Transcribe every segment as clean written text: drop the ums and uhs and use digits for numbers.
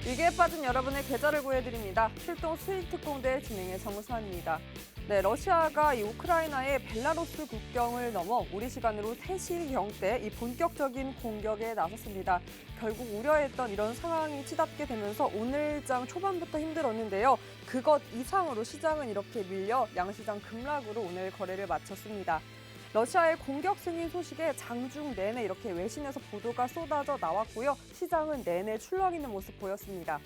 위기에 빠진 여러분의 계좌를 구해드립니다. 출동 수익 특공대 진행의 정수환입니다. 네, 러시아가 이 우크라이나의 벨라루스 국경을 넘어 우리 시간으로 3시경때 이 본격적인 공격에 나섰습니다. 결국 우려했던 이런 상황이 치닫게 되면서 오늘장 초반부터 힘들었는데요. 그것 이상으로 시장은 이렇게 밀려 양시장 급락으로 오늘 거래를 마쳤습니다. 러시아의 공격 승인 소식에 장중 내내 이렇게 외신에서 보도가 쏟아져 나왔고요. 시장은 내내 출렁이는 모습 보였습니다.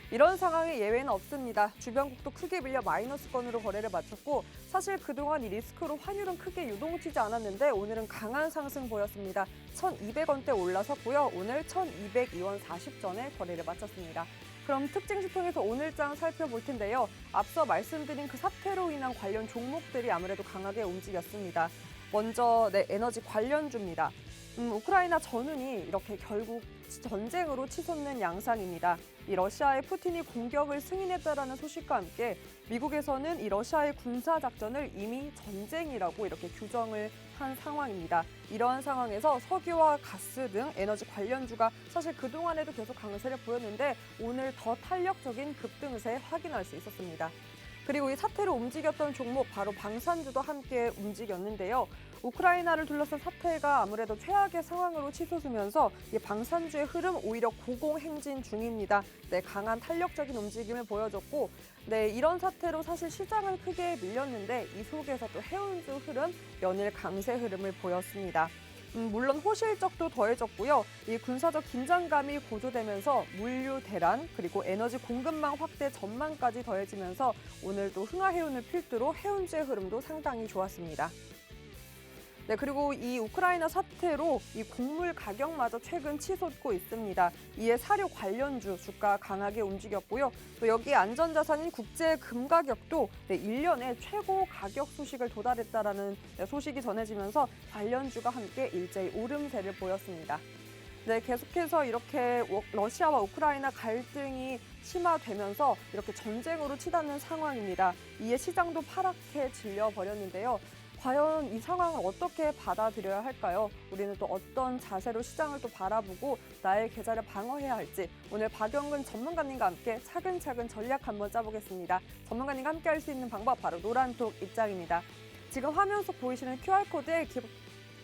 이런 상황에 예외는 없습니다. 주변국도 크게 밀려 마이너스권으로 거래를 마쳤고 사실 그동안 이 리스크로 환율은 크게 유동치지 않았는데 오늘은 강한 상승 보였습니다. 1,200원대 올라섰고요. 오늘 1,202원 40전에 거래를 마쳤습니다. 그럼 특징주 통해서 오늘장 살펴볼 텐데요. 앞서 말씀드린 그 사태로 인한 관련 종목들이 아무래도 강하게 움직였습니다. 먼저 에너지 관련주입니다. 우크라이나 전운이 이렇게 결국 전쟁으로 치솟는 양상입니다. 이 러시아의 푸틴이 공격을 승인했다라는 소식과 함께 미국에서는 이 러시아의 군사 작전을 이미 전쟁이라고 이렇게 규정을 한 상황입니다. 이러한 상황에서 석유와 가스 등 에너지 관련주가 사실 그동안에도 계속 강세를 보였는데 오늘 더 탄력적인 급등세 확인할 수 있었습니다. 그리고 이 사태로 움직였던 종목 바로 방산주도 함께 움직였는데요. 우크라이나를 둘러싼 사태가 아무래도 최악의 상황으로 치솟으면서 이 방산주의 흐름 오히려 고공행진 중입니다. 네, 강한 탄력적인 움직임을 보여줬고 이런 사태로 사실 시장은 크게 밀렸는데 이 속에서 또 해운주 흐름, 연일 강세 흐름을 보였습니다. 물론 호실적도 더해졌고요. 이 군사적 긴장감이 고조되면서 물류 대란 그리고 에너지 공급망 확대 전망까지 더해지면서 오늘도 흥하해운을 필두로 해운주의 흐름도 상당히 좋았습니다. 네, 그리고 이 우크라이나 사태로 이 곡물 가격마저 최근 치솟고 있습니다. 이에 사료 관련주 주가 강하게 움직였고요. 또 여기에 안전자산인 국제 금 가격도 1년에 최고 가격 소식을 도달했다라는 소식이 전해지면서 관련주가 함께 일제히 오름세를 보였습니다. 네, 계속해서 이렇게 러시아와 우크라이나 갈등이 심화되면서 이렇게 전쟁으로 치닫는 상황입니다. 이에 시장도 파랗게 질려버렸는데요. 과연 이 상황을 어떻게 받아들여야 할까요? 우리는 또 어떤 자세로 시장을 또 바라보고 나의 계좌를 방어해야 할지 오늘 박영근 전문가님과 함께 차근차근 전략 한번 짜보겠습니다. 전문가님과 함께 할 수 있는 방법 바로 노란톡 입장입니다. 지금 화면 속 보이시는 QR코드에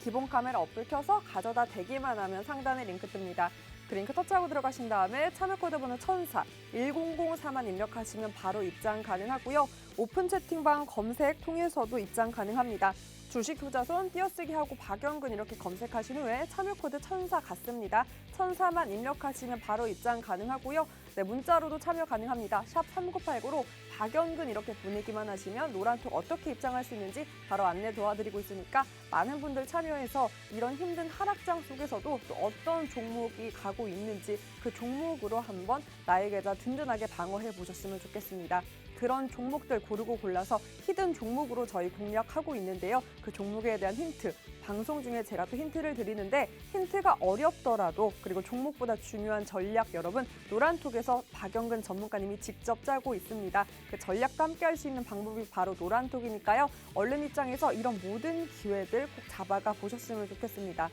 기본 카메라 어플 켜서 가져다 대기만 하면 상단에 링크 뜹니다. 그 링크 터치하고 들어가신 다음에 참여코드 번호 1004, 1004만 입력하시면 바로 입장 가능하고요. 오픈 채팅방 검색 통해서도 입장 가능합니다. 주식투자손 띄어쓰기하고 박영근 이렇게 검색하신 후에 참여코드 1004 같습니다. 1004만 입력하시면 바로 입장 가능하고요. 네, 문자로도 참여 가능합니다. 샵 3989로 박영근 이렇게 보내기만 하시면 노란톡 어떻게 입장할 수 있는지 바로 안내 도와드리고 있으니까 많은 분들 참여해서 이런 힘든 하락장 속에서도 또 어떤 종목이 가고 있는지 그 종목으로 한번 나의 계좌 든든하게 방어해 보셨으면 좋겠습니다. 그런 종목들 고르고 골라서 히든 종목으로 저희 공략하고 있는데요. 그 종목에 대한 힌트, 방송 중에 제가 또 힌트를 드리는데 힌트가 어렵더라도 그리고 종목보다 중요한 전략 여러분 노란톡에서 박영근 전문가님이 직접 짜고 있습니다. 그 전략도 함께 할 수 있는 방법이 바로 노란톡이니까요. 얼른 입장에서 이런 모든 기회들 꼭 잡아가 보셨으면 좋겠습니다.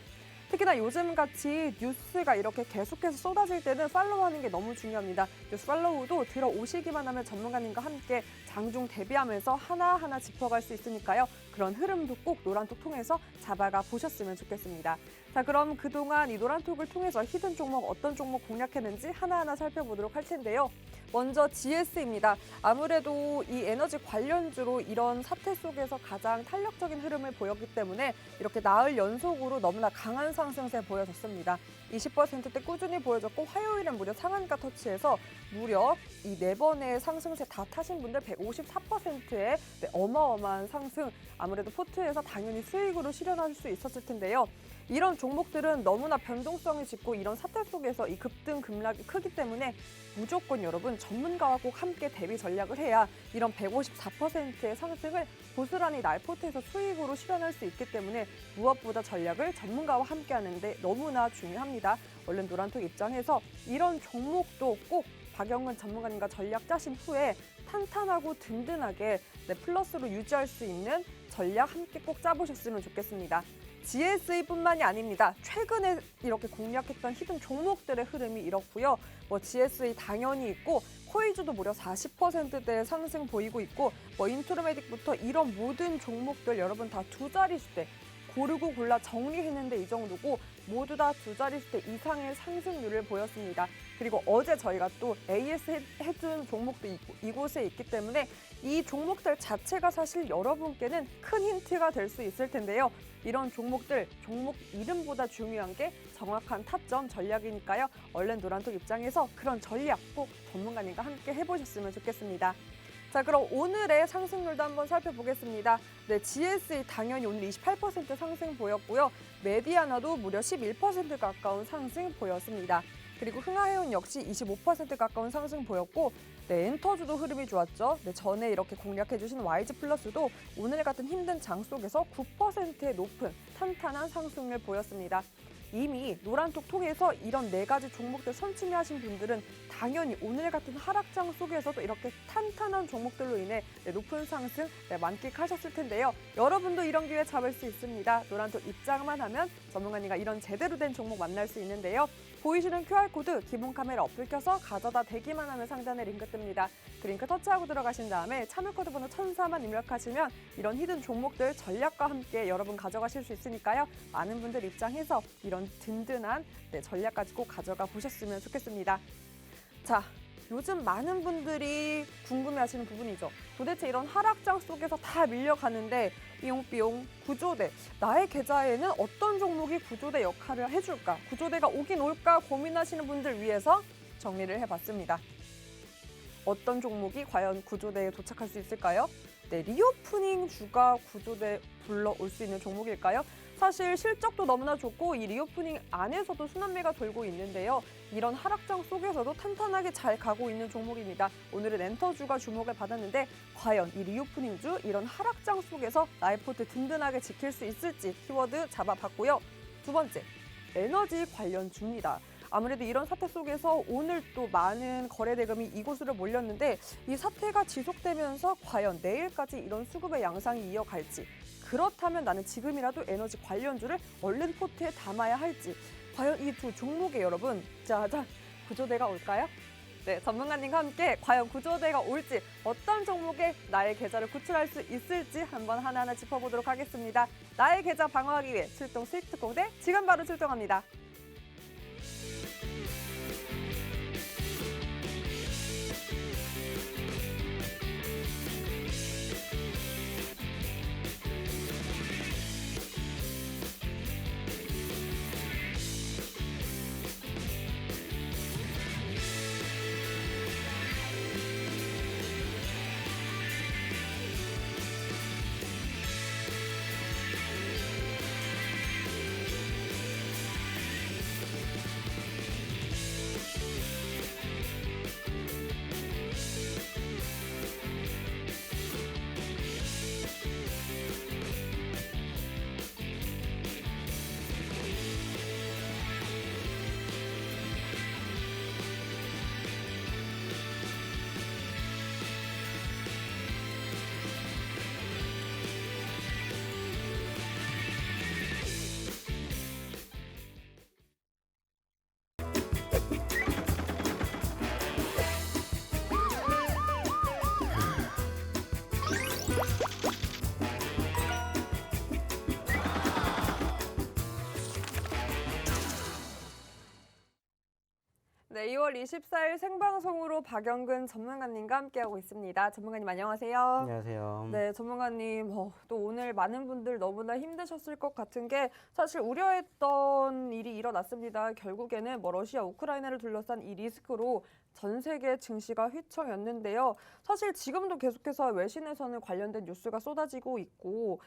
특히나 요즘같이 뉴스가 이렇게 계속해서 쏟아질 때는 팔로우하는 게 너무 중요합니다. 뉴스 팔로우도 들어오시기만 하면 전문가님과 함께 장중 대비하면서 하나하나 짚어갈 수 있으니까요. 그런 흐름도 꼭 노란톡 통해서 잡아가 보셨으면 좋겠습니다. 자, 그럼 그동안 이 노란톡을 통해서 히든 종목 어떤 종목 공략했는지 하나하나 살펴보도록 할 텐데요. 먼저 GS입니다. 아무래도 이 에너지 관련주로 이런 사태 속에서 가장 탄력적인 흐름을 보였기 때문에 이렇게 나흘 연속으로 너무나 강한 상승세 보여줬습니다. 20%대 꾸준히 보여줬고 화요일엔 무려 상한가 터치해서 무려 이 4번의 상승세 다 타신 분들 154%의 어마어마한 상승, 아무래도 포트에서 당연히 수익으로 실현할 수 있었을 텐데요. 이런 종목들은 너무나 변동성이 짙고 이런 사태 속에서 이 급등 급락이 크기 때문에 무조건 여러분 전문가와 꼭 함께 대비 전략을 해야 이런 154%의 상승을 고스란히 날포트에서 수익으로 실현할 수 있기 때문에 무엇보다 전략을 전문가와 함께 하는데 너무나 중요합니다. 얼른 노란톡 입장해서 이런 종목도 꼭 박영근 전문가님과 전략 짜신 후에 탄탄하고 든든하게 플러스로 유지할 수 있는 전략 함께 꼭 짜보셨으면 좋겠습니다. GSE뿐만이 아닙니다. 최근에 이렇게 공략했던 히든 종목들의 흐름이 이렇고요. GSE 당연히 있고 코이즈도 무려 40%대 상승 보이고 있고 인트로메딕부터 이런 모든 종목들 여러분 다 두 자릿수대 고르고 골라 정리했는데 이 정도고 모두 다 두 자릿수대 이상의 상승률을 보였습니다. 그리고 어제 저희가 또 AS 해준 종목도 이곳에 있기 때문에 이 종목들 자체가 사실 여러분께는 큰 힌트가 될 수 있을 텐데요. 이런 종목들, 종목 이름보다 중요한 게 정확한 타점 전략이니까요. 얼른 노란톡 입장에서 그런 전략 꼭 전문가님과 함께 해보셨으면 좋겠습니다. 자, 그럼 오늘의 상승률도 한번 살펴보겠습니다. 네, GSE 당연히 오늘 28% 상승 보였고요. 메디아나도 무려 11% 가까운 상승 보였습니다. 그리고 흥하해운 역시 25% 가까운 상승 보였고 네, 엔터주도 흐름이 좋았죠. 네, 전에 이렇게 공략해주신 YG플러스도 오늘 같은 힘든 장 속에서 9%의 높은 탄탄한 상승률 보였습니다. 이미 노란톡 통해서 이런 4가지 종목들 선침해하신 분들은 당연히 오늘 같은 하락장 속에서도 이렇게 탄탄한 종목들로 인해 높은 상승 만끽하셨을 텐데요. 여러분도 이런 기회 잡을 수 있습니다. 노란톡 입장만 하면 전문가님과 이런 제대로 된 종목 만날 수 있는데요. 보이시는 QR코드 기본 카메라 어플 켜서 가져다 대기만 하면 상단에 링크 뜹니다. 그 링크 터치하고 들어가신 다음에 참여코드 번호 1004만 입력하시면 이런 히든 종목들 전략과 함께 여러분 가져가실 수 있으니까요. 많은 분들 입장해서 이런 든든한 전략 가지고 가져가 보셨으면 좋겠습니다. 자, 요즘 많은 분들이 궁금해하시는 부분이죠. 도대체 이런 하락장 속에서 다 밀려가는데 삐용삐용 구조대, 나의 계좌에는 어떤 종목이 구조대 역할을 해줄까? 구조대가 오긴 올까 고민하시는 분들 위해서 정리를 해봤습니다. 어떤 종목이 과연 구조대에 도착할 수 있을까요? 네, 리오프닝 주가 구조대 불러올 수 있는 종목일까요? 사실 실적도 너무나 좋고 이 리오프닝 안에서도 순환매가 돌고 있는데요. 이런 하락장 속에서도 탄탄하게 잘 가고 있는 종목입니다. 오늘은 엔터주가 주목을 받았는데 과연 이 리오프닝주 이런 하락장 속에서 나의 포트 든든하게 지킬 수 있을지 키워드 잡아봤고요. 두 번째, 에너지 관련주입니다. 아무래도 이런 사태 속에서 오늘 또 많은 거래 대금이 이곳으로 몰렸는데 이 사태가 지속되면서 과연 내일까지 이런 수급의 양상이 이어갈지, 그렇다면 나는 지금이라도 에너지 관련주를 얼른 포트에 담아야 할지, 과연 이 두 종목에 여러분 짜잔 구조대가 올까요? 네, 전문가님과 함께 과연 구조대가 올지, 어떤 종목에 나의 계좌를 구출할 수 있을지 한번 하나하나 짚어보도록 하겠습니다. 나의 계좌 방어하기 위해 출동 스위프트공대 지금 바로 출동합니다. 네, 2월 24일 생방송으로 박영근 전문가님과 함께하고 있습니다. 전문가님 안녕하세요. 안녕하세요. 네, 전문가님 또 오늘 많은 분들 너무나 힘드셨을 것 같은 게 사실 우려했던 일이 일어났습니다. 결국에는 러시아, 우크라이나를 둘러싼 이 리스크로 전 세계 증시가 휘청였는데요. 사실 지금도 계속해서 외신에서는 관련된 뉴스가 쏟아지고 있고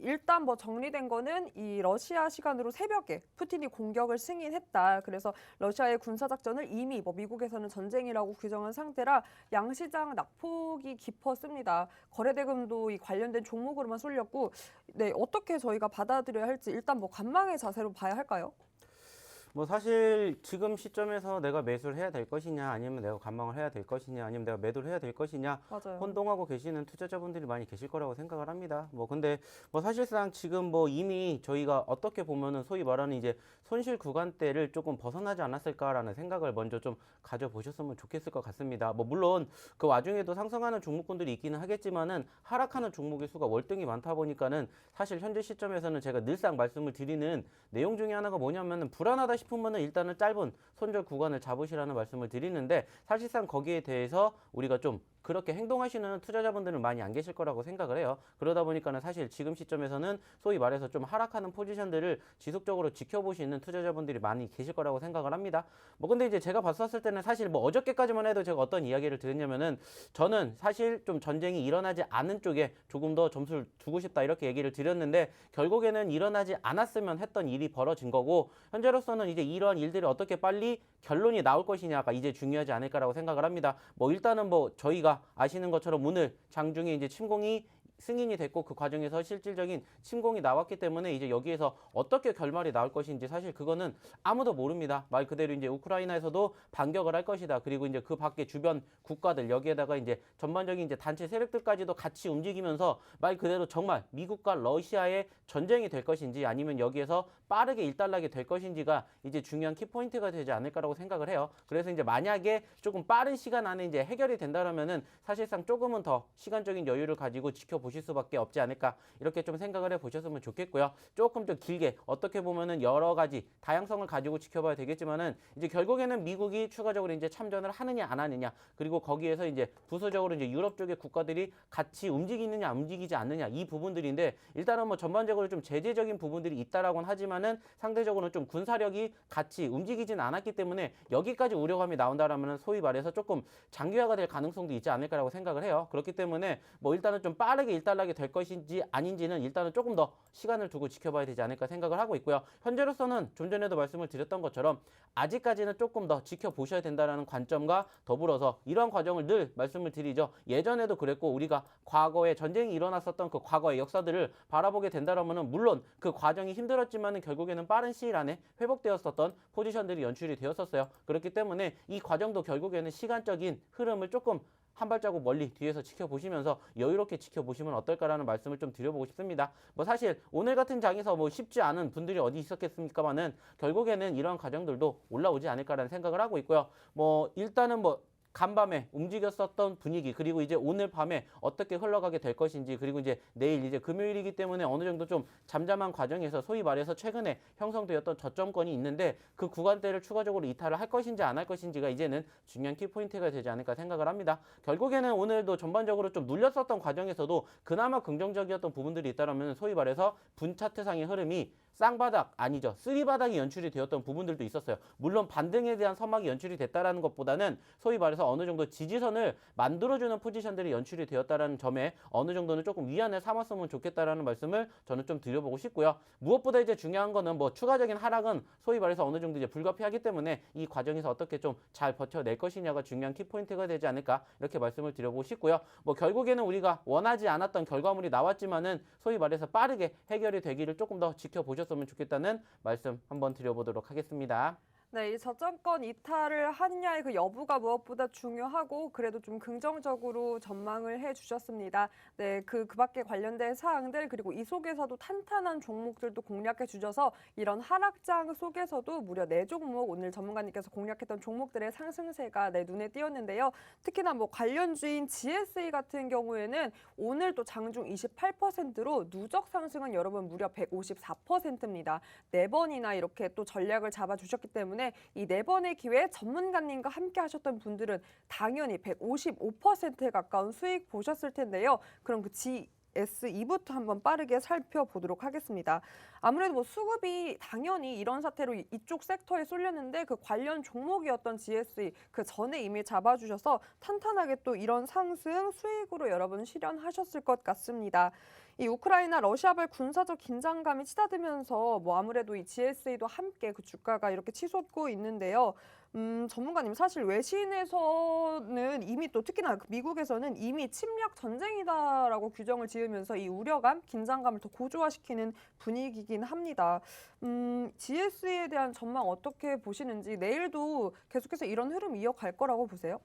일단 정리된 거는 이 러시아 시간으로 새벽에 푸틴이 공격을 승인했다. 그래서 러시아의 군사작전을 이미 미국에서는 전쟁이라고 규정한 상태라 양시장 낙폭이 깊었습니다. 거래대금도 이 관련된 종목으로만 쏠렸고, 네, 어떻게 저희가 받아들여야 할지 일단 관망의 자세로 봐야 할까요? 뭐 사실 지금 시점에서 내가 매수를 해야 될 것이냐 아니면 내가 관망을 해야 될 것이냐 아니면 내가 매도를 해야 될 것이냐 맞아요. 혼동하고 계시는 투자자분들이 많이 계실 거라고 생각을 합니다. 뭐 근데 뭐 사실상 지금 뭐 이미 저희가 어떻게 보면은 소위 말하는 이제 손실 구간대를 조금 벗어나지 않았을까라는 생각을 먼저 좀 가져보셨으면 좋겠을 것 같습니다. 뭐 물론 그 와중에도 상승하는 종목군들이 있기는 하겠지만은 하락하는 종목의 수가 월등히 많다 보니까는 사실 현재 시점에서는 제가 늘상 말씀을 드리는 내용 중에 하나가 뭐냐면은 불안하다 싶으면은 일단은 짧은 손절 구간을 잡으시라는 말씀을 드리는데 사실상 거기에 대해서 우리가 좀 그렇게 행동하시는 투자자분들은 많이 안 계실 거라고 생각을 해요. 그러다 보니까는 사실 지금 시점에서는 소위 말해서 좀 하락하는 포지션들을 지속적으로 지켜보시는 투자자분들이 많이 계실 거라고 생각을 합니다. 뭐 근데 이제 제가 봤었을 때는 사실 뭐 어저께까지만 해도 제가 어떤 이야기를 드렸냐면은 저는 사실 좀 전쟁이 일어나지 않은 쪽에 조금 더 점수를 두고 싶다 이렇게 얘기를 드렸는데 결국에는 일어나지 않았으면 했던 일이 벌어진 거고 현재로서는 이제 이러한 일들이 어떻게 빨리 결론이 나올 것이냐가 이제 중요하지 않을까라고 생각을 합니다. 뭐 일단은 뭐 저희가 아시는 것처럼 오늘 장중에 이제 침공이 승인이 됐고 그 과정에서 실질적인 침공이 나왔기 때문에 이제 여기에서 어떻게 결말이 나올 것인지 사실 그거는 아무도 모릅니다. 말 그대로 이제 우크라이나에서도 반격을 할 것이다. 그리고 이제 그 밖에 주변 국가들 여기에다가 이제 전반적인 이제 단체 세력들까지도 같이 움직이면서 말 그대로 정말 미국과 러시아의 전쟁이 될 것인지 아니면 여기에서 빠르게 일단락이 될 것인지가 이제 중요한 키포인트가 되지 않을까라고 생각을 해요. 그래서 이제 만약에 조금 빠른 시간 안에 이제 해결이 된다면은 사실상 조금은 더 시간적인 여유를 가지고 지켜보실 수밖에 없지 않을까 이렇게 좀 생각을 해보셨으면 좋겠고요. 조금 더 길게 어떻게 보면은 여러 가지 다양성을 가지고 지켜봐야 되겠지만은 이제 결국에는 미국이 추가적으로 이제 참전을 하느냐 안 하느냐 그리고 거기에서 이제 부수적으로 이제 유럽 쪽의 국가들이 같이 움직이느냐 움직이지 않느냐 이 부분들인데 일단은 뭐 전반적으로 좀 제재적인 부분들이 있다라고는 하지만은 상대적으로는 좀 군사력이 같이 움직이진 않았기 때문에 여기까지 우려감이 나온다라면 소위 말해서 조금 장기화가 될 가능성도 있지 않을까라고 생각을 해요. 그렇기 때문에 뭐 일단은 좀 빠르게 일단락이 될 것인지 아닌지는 일단은 조금 더 시간을 두고 지켜봐야 되지 않을까 생각을 하고 있고요. 현재로서는 좀 전에도 말씀을 드렸던 것처럼 아직까지는 조금 더 지켜보셔야 된다는 관점과 더불어서 이러한 과정을 늘 말씀을 드리죠. 예전에도 그랬고 우리가 과거에 전쟁이 일어났었던 그 과거의 역사들을 바라보게 된다면 물론 그 과정이 힘들었지만 결국에는 빠른 시일 안에 회복되었었던 포지션들이 연출이 되었었어요. 그렇기 때문에 이 과정도 결국에는 시간적인 흐름을 조금 한 발자국 멀리 뒤에서 지켜보시면서 여유롭게 지켜보시면 어떨까라는 말씀을 좀 드려보고 싶습니다. 뭐 사실 오늘 같은 장에서 뭐 쉽지 않은 분들이 어디 있었겠습니까만은 결국에는 이러한 과정들도 올라오지 않을까라는 생각을 하고 있고요. 뭐 일단은 뭐 간밤에 움직였었던 분위기 그리고 이제 오늘 밤에 어떻게 흘러가게 될 것인지 그리고 이제 내일 이제 금요일이기 때문에 어느 정도 좀 잠잠한 과정에서 소위 말해서 최근에 형성되었던 저점권이 있는데 그 구간대를 추가적으로 이탈을 할 것인지 안 할 것인지가 이제는 중요한 키포인트가 되지 않을까 생각을 합니다. 결국에는 오늘도 전반적으로 좀 눌렸었던 과정에서도 그나마 긍정적이었던 부분들이 있다면 소위 말해서 분 차트상의 흐름이 쌍바닥 아니죠. 쓰리바닥이 연출이 되었던 부분들도 있었어요. 물론 반등에 대한 서막이 연출이 됐다라는 것보다는 소위 말해서 어느 정도 지지선을 만들어주는 포지션들이 연출이 되었다라는 점에 어느 정도는 조금 위안을 삼았으면 좋겠다라는 말씀을 저는 좀 드려보고 싶고요. 무엇보다 이제 중요한 거는 뭐 추가적인 하락은 소위 말해서 어느 정도 이제 불가피하기 때문에 이 과정에서 어떻게 좀 잘 버텨낼 것이냐가 중요한 키포인트가 되지 않을까 이렇게 말씀을 드려보고 싶고요. 뭐 결국에는 우리가 원하지 않았던 결과물이 나왔지만은 소위 말해서 빠르게 해결이 되기를 조금 더 지켜보셨으면 좋겠다는 말씀 한번 드려보도록 하겠습니다. 네, 이 저점권 이탈을 하느냐의 그 여부가 무엇보다 중요하고 그래도 좀 긍정적으로 전망을 해주셨습니다. 네, 그 밖에 관련된 사항들 그리고 이 속에서도 탄탄한 종목들도 공략해 주셔서 이런 하락장 속에서도 무려 4종목 오늘 전문가님께서 공략했던 종목들의 상승세가 눈에 띄었는데요. 특히나 뭐 관련주인 GSA 같은 경우에는 오늘 또 장중 28%로 누적 상승은 여러분 무려 154%입니다. 4번이나 이렇게 또 전략을 잡아주셨기 때문에 이 4번의 기회에 전문가님과 함께 하셨던 분들은 당연히 155%에 가까운 수익 보셨을 텐데요. 그럼 그 GS2부터 한번 빠르게 살펴보도록 하겠습니다. 아무래도 뭐 수급이 당연히 이런 사태로 이쪽 섹터에 쏠렸는데 그 관련 종목이었던 GSE 그 전에 이미 잡아주셔서 탄탄하게 또 이런 상승 수익으로 여러분 실현하셨을 것 같습니다. 이 우크라이나 러시아발 군사적 긴장감이 치닫으면서 뭐 아무래도 이 GSA도 함께 그 주가가 이렇게 치솟고 있는데요. 전문가님, 사실 외신에서는 이미 또 특히나 그 미국에서는 이미 침략 전쟁이다라고 규정을 지으면서 이 우려감, 긴장감을 더 고조화시키는 분위기긴 합니다. GSE에 대한 전망 어떻게 보시는지, 내일도 계속해서 이런 흐름 이어갈 거라고 보세요?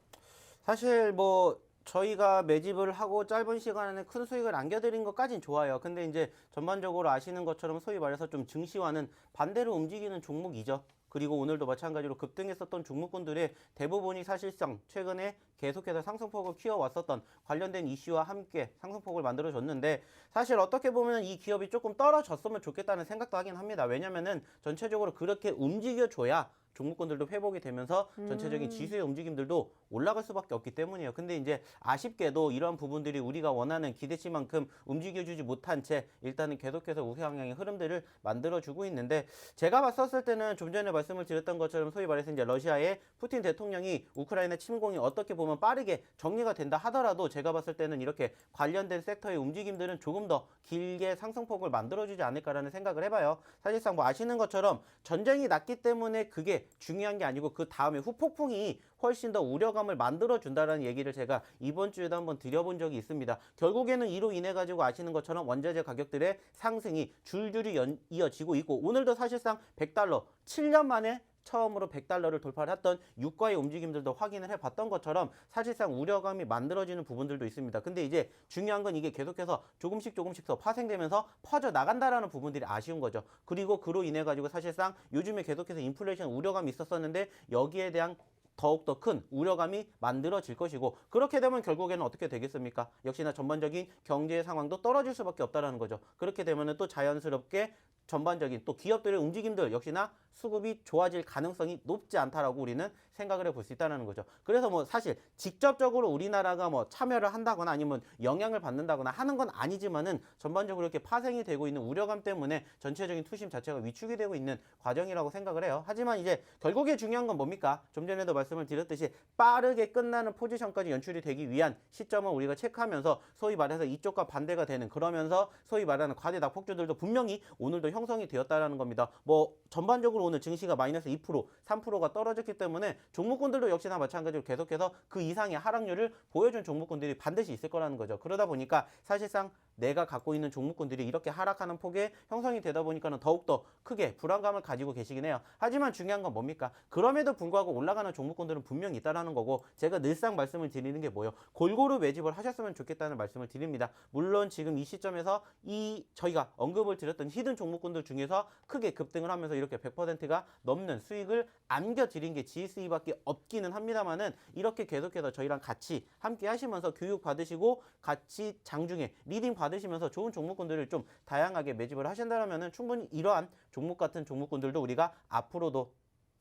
사실 뭐 저희가 매집을 하고 짧은 시간에 큰 수익을 안겨드린 것까진 좋아요. 근데 이제 전반적으로 아시는 것처럼 소위 말해서 좀 증시와는 반대로 움직이는 종목이죠. 그리고 오늘도 마찬가지로 급등했었던 종목군들의 대부분이 사실상 최근에 계속해서 상승폭을 키워왔었던 관련된 이슈와 함께 상승폭을 만들어줬는데, 사실 어떻게 보면 이 기업이 조금 떨어졌으면 좋겠다는 생각도 하긴 합니다. 왜냐면은 전체적으로 그렇게 움직여줘야 종목군들도 회복이 되면서 전체적인 지수의 움직임들도 올라갈 수밖에 없기 때문이에요. 근데 이제 아쉽게도 이러한 부분들이 우리가 원하는 기대치만큼 움직여주지 못한 채 일단은 계속해서 우상향의 흐름들을 만들어주고 있는데, 제가 봤었을 때는 좀 전에 말씀을 드렸던 것처럼 소위 말해서 이제 러시아의 푸틴 대통령이 우크라이나 침공이 어떻게 보면 빠르게 정리가 된다 하더라도 제가 봤을 때는 이렇게 관련된 섹터의 움직임들은 조금 더 길게 상승폭을 만들어주지 않을까라는 생각을 해봐요. 사실상 뭐 아시는 것처럼 전쟁이 났기 때문에 그게 중요한 게 아니고 그 다음에 후폭풍이 훨씬 더 우려감을 만들어준다는 얘기를 제가 이번 주에도 한번 드려본 적이 있습니다. 결국에는 이로 인해 가지고 아시는 것처럼 원자재 가격들의 상승이 줄줄이 이어지고 있고, 오늘도 사실상 100달러, 7년 만에 처음으로 100달러를 돌파를 했던 유가의 움직임들도 확인을 해봤던 것처럼 사실상 우려감이 만들어지는 부분들도 있습니다. 근데 이제 중요한 건 이게 계속해서 조금씩 더 파생되면서 퍼져 나간다라는 부분들이 아쉬운 거죠. 그리고 그로 인해 가지고 사실상 요즘에 계속해서 인플레이션 우려감이 있었었는데 여기에 대한 더욱더 큰 우려감이 만들어질 것이고, 그렇게 되면 결국에는 어떻게 되겠습니까? 역시나 전반적인 경제 상황도 떨어질 수밖에 없다는 거죠. 그렇게 되면 또 자연스럽게 전반적인 또 기업들의 움직임들 역시나 수급이 좋아질 가능성이 높지 않다라고 우리는 생각을 해볼 수 있다는 거죠. 그래서 뭐 사실 직접적으로 우리나라가 뭐 참여를 한다거나 아니면 영향을 받는다거나 하는 건 아니지만은 전반적으로 이렇게 파생이 되고 있는 우려감 때문에 전체적인 투심 자체가 위축이 되고 있는 과정이라고 생각을 해요. 하지만 이제 결국에 중요한 건 뭡니까? 좀 전에도 말씀을 드렸듯이 빠르게 끝나는 포지션까지 연출이 되기 위한 시점을 우리가 체크하면서 소위 말해서 이쪽과 반대가 되는, 그러면서 소위 말하는 과대 낙폭주들도 분명히 오늘도 형성이 되었다라는 겁니다. 뭐 전반적으로 오늘 증시가 마이너스 2%, 3%가 떨어졌기 때문에 종목군들도 역시나 마찬가지로 계속해서 그 이상의 하락률을 보여준 종목군들이 반드시 있을 거라는 거죠. 그러다 보니까 사실상 내가 갖고 있는 종목군들이 이렇게 하락하는 폭에 형성이 되다 보니까는 더욱더 크게 불안감을 가지고 계시긴 해요. 하지만 중요한 건 뭡니까? 그럼에도 불구하고 올라가는 종목군들은 분명히 있다라는 거고, 제가 늘상 말씀을 드리는 게 뭐예요? 골고루 매집을 하셨으면 좋겠다는 말씀을 드립니다. 물론 지금 이 시점에서 이 저희가 언급을 드렸던 히든 종목군들 중에서 크게 급등을 하면서 이렇게 100%가 넘는 수익을 안겨드린 게 GSE밖에 없기는 합니다만은, 이렇게 계속해서 저희랑 같이 함께 하시면서 교육 받으시고 같이 장중에 리딩 받으시면서 좋은 종목군들을 좀 다양하게 매집을 하신다면은 충분히 이러한 종목 같은 종목군들도 우리가 앞으로도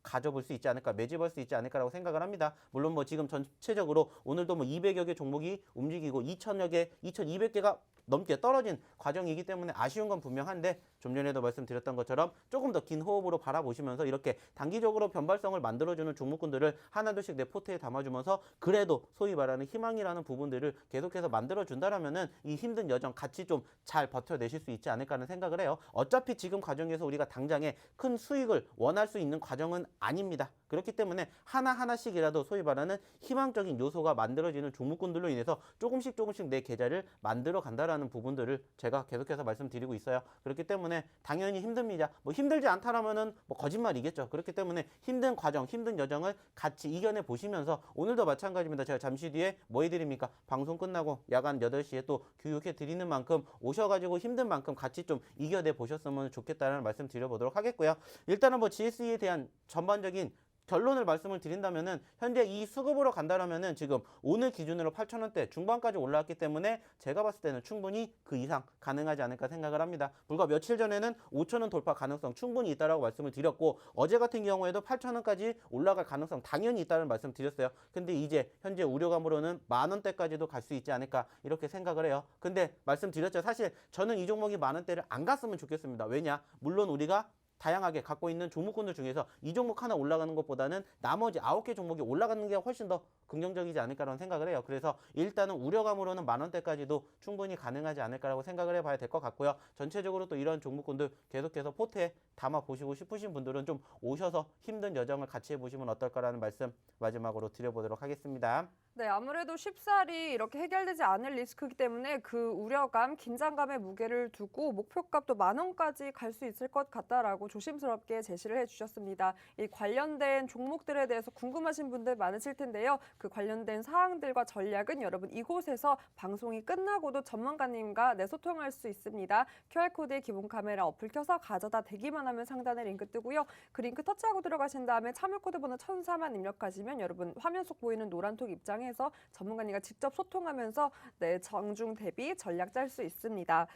가져볼 수 있지 않을까, 매집할 수 있지 않을까라고 생각을 합니다. 물론 뭐 지금 전체적으로 오늘도 뭐 200여 개 종목이 움직이고 2000여 개, 2200개가 넘게 떨어진 과정이기 때문에 아쉬운 건 분명한데, 좀 전에도 말씀드렸던 것처럼 조금 더 긴 호흡으로 바라보시면서 이렇게 단기적으로 변발성을 만들어주는 종목군들을 하나둘씩 내 포트에 담아주면서 그래도 소위 말하는 희망이라는 부분들을 계속해서 만들어준다라면은 이 힘든 여정 같이 좀 잘 버텨내실 수 있지 않을까 하는 생각을 해요. 어차피 지금 과정에서 우리가 당장에 큰 수익을 원할 수 있는 과정은 아닙니다. 그렇기 때문에 하나하나씩이라도 소위 말하는 희망적인 요소가 만들어지는 종목군들로 인해서 조금씩 내 계좌를 만들어 간다라는 부분들을 제가 계속해서 말씀드리고 있어요. 그렇기 때문에 당연히 힘듭니다. 뭐 힘들지 않다라면은 뭐 거짓말이겠죠. 그렇기 때문에 힘든 과정, 힘든 여정을 같이 이겨내 보시면서, 오늘도 마찬가지입니다. 제가 잠시 뒤에 뭐 해드립니까? 방송 끝나고 야간 8시에 또 교육해 드리는 만큼 오셔가지고 힘든 만큼 같이 좀 이겨내 보셨으면 좋겠다는 말씀 드려보도록 하겠고요. 일단은 뭐 GSE에 대한 전반적인 결론을 말씀을 드린다면은 현재 이 수급으로 간다라면은 지금 오늘 기준으로 8,000원대 중반까지 올라왔기 때문에 제가 봤을 때는 충분히 그 이상 가능하지 않을까 생각을 합니다. 불과 며칠 전에는 5,000원 돌파 가능성 충분히 있다라고 말씀을 드렸고, 어제 같은 경우에도 8,000원까지 올라갈 가능성 당연히 있다는 말씀 드렸어요. 근데 이제 현재 우려감으로는 10,000원대까지도 갈 수 있지 않을까 이렇게 생각을 해요. 근데 말씀드렸죠. 사실 저는 이 종목이 10,000원대를 안 갔으면 좋겠습니다. 왜냐? 물론 우리가 다양하게 갖고 있는 종목군들 중에서 이 종목 하나 올라가는 것보다는 나머지 9개 종목이 올라가는 게 훨씬 더 긍정적이지 않을까라는 생각을 해요. 그래서 일단은 우려감으로는 10,000원대까지도 충분히 가능하지 않을까라고 생각을 해봐야 될 것 같고요. 전체적으로 또 이런 종목군들 계속해서 포트에 담아 보시고 싶으신 분들은 좀 오셔서 힘든 여정을 같이 해보시면 어떨까라는 말씀 마지막으로 드려보도록 하겠습니다. 네, 아무래도 쉽사리 이렇게 해결되지 않을 리스크이기 때문에 그 우려감, 긴장감의 무게를 두고 목표값도 10,000원까지 갈 수 있을 것 같다라고 조심스럽게 제시를 해주셨습니다. 이 관련된 종목들에 대해서 궁금하신 분들 많으실 텐데요. 그 관련된 사항들과 전략은 여러분 이곳에서 방송이 끝나고도 전문가님과 소통할 수 있습니다. QR코드에 기본 카메라 어플 켜서 가져다 대기만 하면 상단에 링크 뜨고요. 그 링크 터치하고 들어가신 다음에 참여코드 번호 1004만 입력하시면 여러분 화면 속 보이는 노란톡 입장에서 전문가님과 직접 소통하면서 정중 대비 전략 짤 수 있습니다.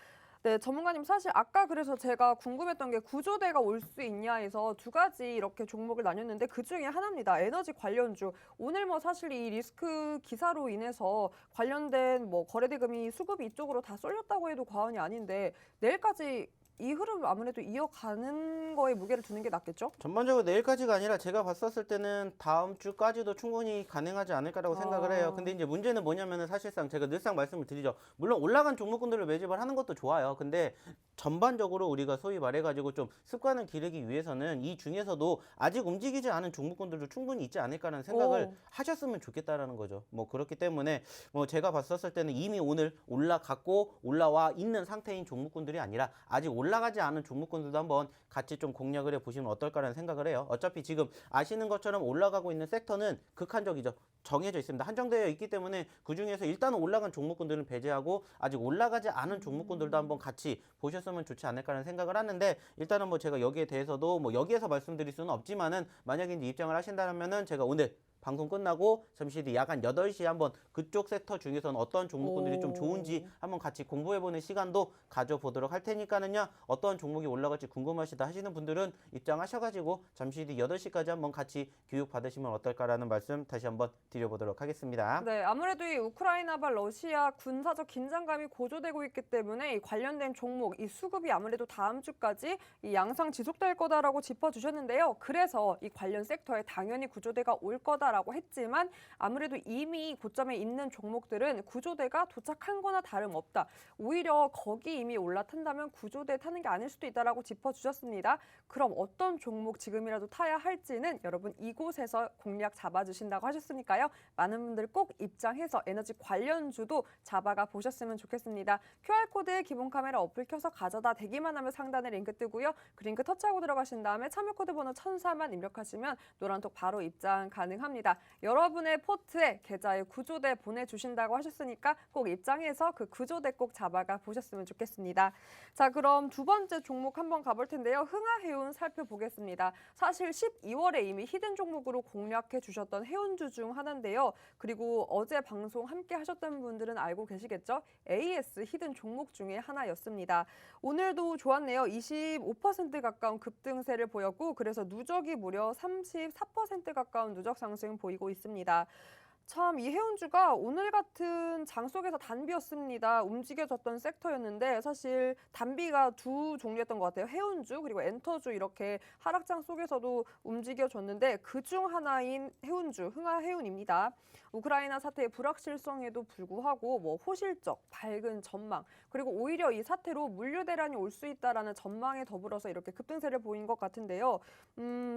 네, 전문가님 사실 아까 그래서 제가 궁금했던 게 구조대가 올 수 있냐에서 두 가지 이렇게 종목을 나눴는데 그 중에 하나입니다. 에너지 관련주. 오늘 뭐 사실 이 리스크 기사로 인해서 관련된 뭐 거래대금이 수급이 이쪽으로 다 쏠렸다고 해도 과언이 아닌데 내일까지 이 흐름 아무래도 이어가는 거에 무게를 두는 게 낫겠죠? 전반적으로 내일까지가 아니라 제가 봤었을 때는 다음 주까지도 충분히 가능하지 않을까라고 생각을 해요. 근데 이제 문제는 뭐냐면은 사실상 제가 늘상 말씀을 드리죠. 물론 올라간 종목군들을 매집을 하는 것도 좋아요. 근데 전반적으로 우리가 소위 말해가지고 좀 습관을 기르기 위해서는 이 중에서도 아직 움직이지 않은 종목군들도 충분히 있지 않을까라는 생각을 하셨으면 좋겠다라는 거죠. 뭐 그렇기 때문에 뭐 제가 봤었을 때는 이미 오늘 올라갔고 올라와 있는 상태인 종목군들이 아니라 아직 올라가지 않은 종목군들도 한번 같이 좀 공략을 해보시면 어떨까라는 생각을 해요. 어차피 지금 아시는 것처럼 올라가고 있는 섹터는 극한적이죠. 정해져 있습니다. 한정되어 있기 때문에 그중에서 일단 올라간 종목군들은 배제하고 아직 올라가지 않은 종목군들도 한번 같이 보셨으면 좋지 않을까라는 생각을 하는데 일단은 뭐 제가 여기에 대해서도 뭐 여기에서 말씀드릴 수는 없지만은 만약에 이제 입장을 하신다면은 제가 오늘 방송 끝나고 잠시 뒤 약 한 8시에 한번 그쪽 섹터 중에서는 어떤 종목군들이 좀 좋은지 한번 같이 공부해보는 시간도 가져보도록 할 테니까는요. 어떤 종목이 올라갈지 궁금하시다 하시는 분들은 입장하셔가지고 잠시 뒤 8시까지 한번 같이 교육 받으시면 어떨까라는 말씀 다시 한번 드려보도록 하겠습니다. 네, 아무래도 이 우크라이나발 러시아 군사적 긴장감이 고조되고 있기 때문에 이 관련된 종목, 이 수급이 아무래도 다음 주까지 이 양상 지속될 거다라고 짚어주셨는데요. 그래서 이 관련 섹터에 당연히 구조대가 올 거다라고 했지만 아무래도 이미 고점에 있는 종목들은 구조대가 도착한 거나 다름없다. 오히려 거기 이미 올라탄다면 구조대 타는 게 아닐 수도 있다라고 짚어주셨습니다. 그럼 어떤 종목 지금이라도 타야 할지는 여러분 이곳에서 공략 잡아주신다고 하셨으니까요. 많은 분들 꼭 입장해서 에너지 관련주도 잡아가 보셨으면 좋겠습니다. QR코드에 기본 카메라 어플 켜서 가져다 대기만 하면 상단에 링크 뜨고요. 그 링크 터치하고 들어가신 다음에 참여코드 번호 1004만 입력하시면 노란톡 바로 입장 가능합니다. 여러분의 포트에 계좌에 구조대 보내주신다고 하셨으니까 꼭 입장해서 그 구조대 꼭 잡아가 보셨으면 좋겠습니다. 자, 그럼 두 번째 종목 한번 가볼 텐데요. 흥하해운 살펴보겠습니다. 사실 12월에 이미 히든 종목으로 공략해 주셨던 해운주 중 하나인데요. 그리고 어제 방송 함께 하셨던 분들은 알고 계시겠죠? AS 히든 종목 중에 하나였습니다. 오늘도 좋았네요. 25% 가까운 급등세를 보였고 그래서 누적이 무려 34% 가까운 누적 상승 보이고 있습니다. 참 이 해운주가 오늘 같은 장 속에서 단비였습니다. 움직여졌던 sek터였는데 사실 단비가 두 종류였던 것 같아요. 해운주 그리고 엔터주 이렇게 하락장 속에서도 움직여졌는데 그중 하나인 해운주, 흥하해운입니다. 우크라이나 사태의 불확실성에도 불구하고 뭐 호실적, 밝은 전망 그리고 오히려 이 사태로 물류 대란이 올 수 있다라는 전망에 더불어서 이렇게 급등세를 보인 것 같은데요.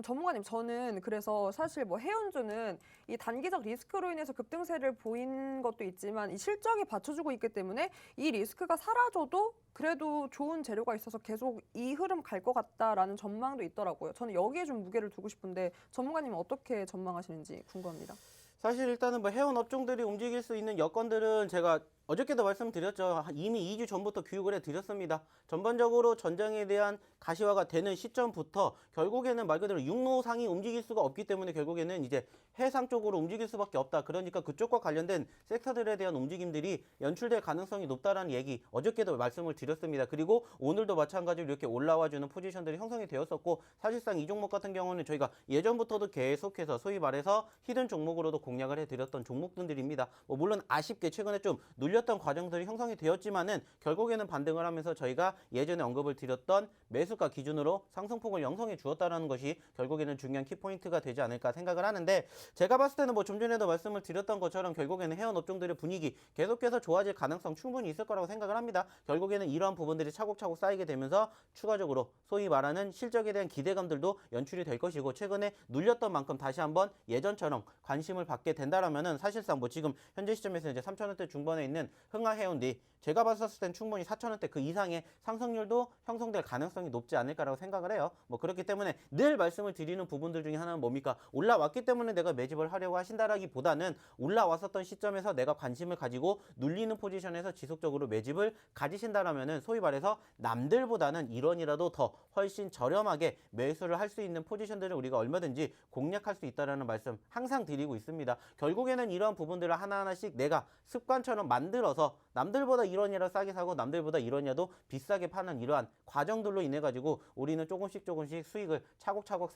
전문가님 저는 그래서 사실 뭐 해운주는 이 단기적 리스크로 인해서 급등세를 보인 것도 있지만 이 실적이 받쳐주고 있기 때문에 이 리스크가 사라져도 그래도 좋은 재료가 있어서 계속 이 흐름 갈 것 같다라는 전망도 있더라고요. 저는 여기에 좀 무게를 두고 싶은데 전문가님은 어떻게 전망하시는지 궁금합니다. 사실 일단은 뭐 해운 업종들이 움직일 수 있는 여건들은 제가 어저께도 말씀드렸죠. 이미 2주 전부터 교육을 해드렸습니다. 전반적으로 전장에 대한 가시화가 되는 시점부터 결국에는 말 그대로 육로상이 움직일 수가 없기 때문에 결국에는 이제 해상 쪽으로 움직일 수밖에 없다. 그러니까 그쪽과 관련된 섹터들에 대한 움직임들이 연출될 가능성이 높다라는 얘기 어저께도 말씀을 드렸습니다. 그리고 오늘도 마찬가지로 이렇게 올라와주는 포지션들이 형성이 되었었고 사실상 이 종목 같은 경우는 저희가 예전부터도 계속해서 소위 말해서 히든 종목으로도 공략을 해드렸던 종목들입니다. 물론 아쉽게 최근에 좀 눌려 눌렸던 과정들이 형성이 되었지만은 결국에는 반등을 하면서 저희가 예전에 언급을 드렸던 매수가 기준으로 상승폭을 형성해 주었다는 것이 결국에는 중요한 키포인트가 되지 않을까 생각을 하는데, 제가 봤을 때는 뭐 좀 전에도 말씀을 드렸던 것처럼 결국에는 해운 업종들의 분위기 계속해서 좋아질 가능성 충분히 있을 거라고 생각을 합니다. 결국에는 이러한 부분들이 차곡차곡 쌓이게 되면서 추가적으로 소위 말하는 실적에 대한 기대감들도 연출이 될 것이고, 최근에 눌렸던 만큼 다시 한번 예전처럼 관심을 받게 된다라면은 사실상 뭐 지금 현재 시점에서 이제 3,000원대 중반에 있는 흥하해운디, 제가 봤었을 땐 충분히 4,000원대 그 이상의 상승률도 형성될 가능성이 높지 않을까라고 생각을 해요. 뭐 그렇기 때문에 늘 말씀을 드리는 부분들 중에 하나는 뭡니까? 올라왔기 때문에 내가 매집을 하려고 하신다라기보다는 올라왔었던 시점에서 내가 관심을 가지고 눌리는 포지션에서 지속적으로 매집을 가지신다라면은 소위 말해서 남들보다는 1원이라도 더 훨씬 저렴하게 매수를 할 수 있는 포지션들을 우리가 얼마든지 공략할 수 있다라는 말씀 항상 드리고 있습니다. 결국에는 이러한 부분들을 하나하나씩 내가 습관처럼 만들어서 남들보다 1원이라 싸게 사고 남들보다 1원이라도 비싸게 파는 이러한 과정들로 인해 가지고 우리는 조금씩 수익을 차곡차곡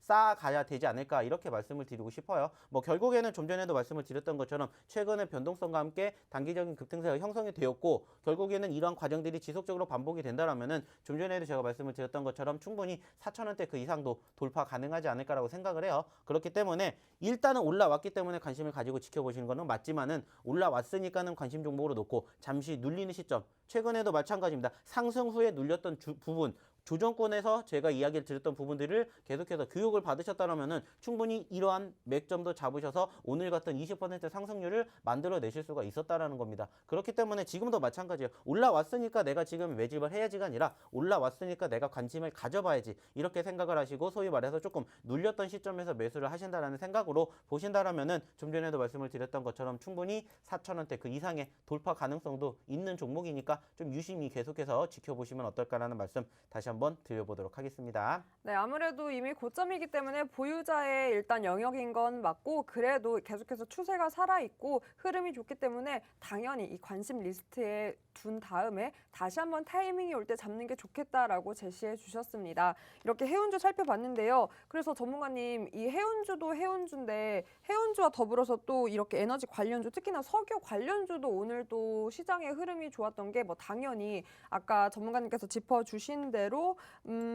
쌓아가야 되지 않을까, 이렇게 말씀을 드리고 싶어요. 뭐 결국에는 좀 전에도 말씀을 드렸던 것처럼 최근에 변동성과 함께 단기적인 급등세가 형성이 되었고, 결국에는 이러한 과정들이 지속적으로 반복이 된다라면은 좀 전에도 제가 말씀을 드렸던 것처럼 충분히 4,000원대 그 이상도 돌파 가능하지 않을까라고 생각을 해요. 그렇기 때문에 일단은 올라왔기 때문에 관심을 가지고 지켜보시는 거는 맞지만은, 올라왔으니까는 관심 종목으로 놓고 잠시 눌리는 시점, 최근에도 마찬가지입니다. 상승 후에 눌렸던 부분, 조정권에서 제가 이야기를 드렸던 부분들을 계속해서 교육을 받으셨다면은 충분히 이러한 맥점도 잡으셔서 오늘 같은 20% 상승률을 만들어내실 수가 있었다라는 겁니다. 그렇기 때문에 지금도 마찬가지예요. 올라왔으니까 내가 지금 매집을 해야지가 아니라 올라왔으니까 내가 관심을 가져봐야지, 이렇게 생각을 하시고 소위 말해서 조금 눌렸던 시점에서 매수를 하신다라는 생각으로 보신다라면은 좀 전에도 말씀을 드렸던 것처럼 충분히 4,000원대 그 이상의 돌파 가능성도 있는 종목이니까 좀 유심히 계속해서 지켜보시면 어떨까라는 말씀 다시 한번 드려보도록 하겠습니다. 네, 아무래도 이미 고점이기 때문에 보유자의 일단 영역인 건 맞고, 그래도 계속해서 추세가 살아있고 흐름이 좋기 때문에 당연히 이 관심 리스트에 둔 다음에 다시 한번 타이밍이 올 때 잡는 게 좋겠다라고 제시해 주셨습니다. 이렇게 해운주 살펴봤는데요. 그래서 전문가님, 이 해운주도 해운주인데 해운주와 더불어서 또 이렇게 에너지 관련주, 특히나 석유 관련주도 오늘 또 시장의 흐름이 좋았던 게 뭐 당연히 아까 전문가님께서 짚어주신 대로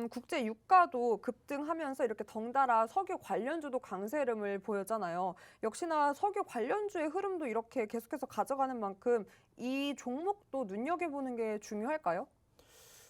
국제 유가도 급등하면서 이렇게 덩달아 석유 관련주도 강세 흐름을 보였잖아요. 역시나 석유 관련주의 흐름도 이렇게 계속해서 가져가는 만큼 이 종목도 눈여겨보는 게 중요할까요?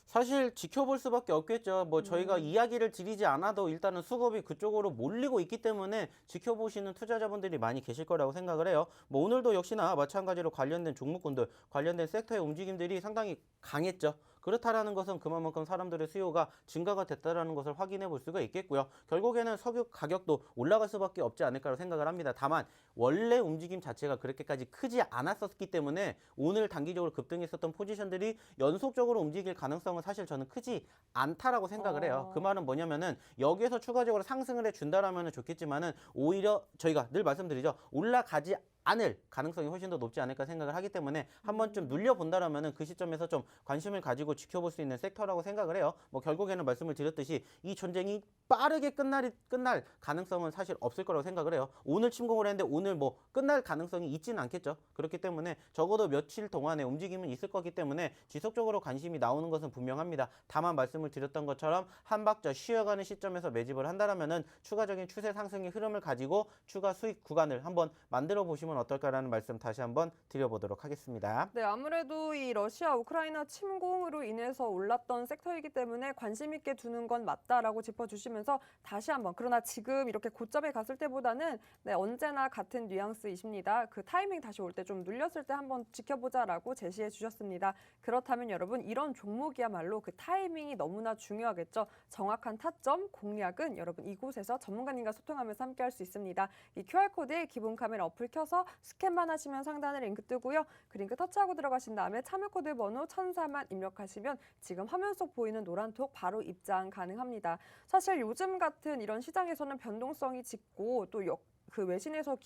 사실 지켜볼 수밖에 없겠죠. 뭐 저희가 이야기를 드리지 않아도 일단은 수급이 그쪽으로 몰리고 있기 때문에 지켜보시는 투자자분들이 많이 계실 거라고 생각을 해요. 뭐 오늘도 역시나 마찬가지로 관련된 종목군들, 관련된 섹터의 움직임들이 상당히 강했죠. 그렇다라는 것은 그만큼 사람들의 수요가 증가가 됐다라는 것을 확인해 볼 수가 있겠고요. 결국에는 석유 가격도 올라갈 수밖에 없지 않을까라고 생각을 합니다. 다만 원래 움직임 자체가 그렇게까지 크지 않았었기 때문에 오늘 단기적으로 급등했었던 포지션들이 연속적으로 움직일 가능성은 사실 저는 크지 않다라고 생각을 해요. 그 말은 뭐냐면은 여기에서 추가적으로 상승을 해준다라면 좋겠지만은 오히려 저희가 늘 말씀드리죠. 올라가지 않을 가능성이 훨씬 더 높지 않을까 생각을 하기 때문에 한 번쯤 눌려본다라면은 그 시점에서 좀 관심을 가지고 지켜볼 수 있는 섹터라고 생각을 해요. 뭐 결국에는 말씀을 드렸듯이 이 전쟁이 빠르게 끝날 가능성은 사실 없을 거라고 생각을 해요. 오늘 침공을 했는데 오늘 뭐 끝날 가능성이 있지는 않겠죠. 그렇기 때문에 적어도 며칠 동안의 움직임은 있을 거기 때문에 지속적으로 관심이 나오는 것은 분명합니다. 다만 말씀을 드렸던 것처럼 한 박자 쉬어가는 시점에서 매집을 한다라면은 추가적인 추세 상승의 흐름을 가지고 추가 수익 구간을 한번 만들어 보시면 어떨까라는 말씀 다시 한번 드려보도록 하겠습니다. 네, 아무래도 이 러시아 우크라이나 침공으로 인해서 올랐던 섹터이기 때문에 관심 있게 두는 건 맞다라고 짚어주시면서 다시 한번, 그러나 지금 이렇게 고점에 갔을 때보다는 네, 언제나 같은 뉘앙스이십니다. 그 타이밍 다시 올 때 좀 눌렸을 때 한번 지켜보자라고 제시해 주셨습니다. 그렇다면 여러분, 이런 종목이야말로 그 타이밍이 너무나 중요하겠죠. 정확한 타점, 공략은 여러분 이곳에서 전문가님과 소통하면서 함께 할 수 있습니다. 이 QR코드에 기본 카메라 어플 켜서 스캔만 하시면 상단에 링크 뜨고요. 그 링크 터치하고 들어가신 다음에 참여코드 번호 1004만 입력하시면 지금 화면 속 보이는 노란 톡 바로 입장 가능합니다. 사실 요즘 같은 이런 시장에서는 변동성이 짙고 또 그 외신에서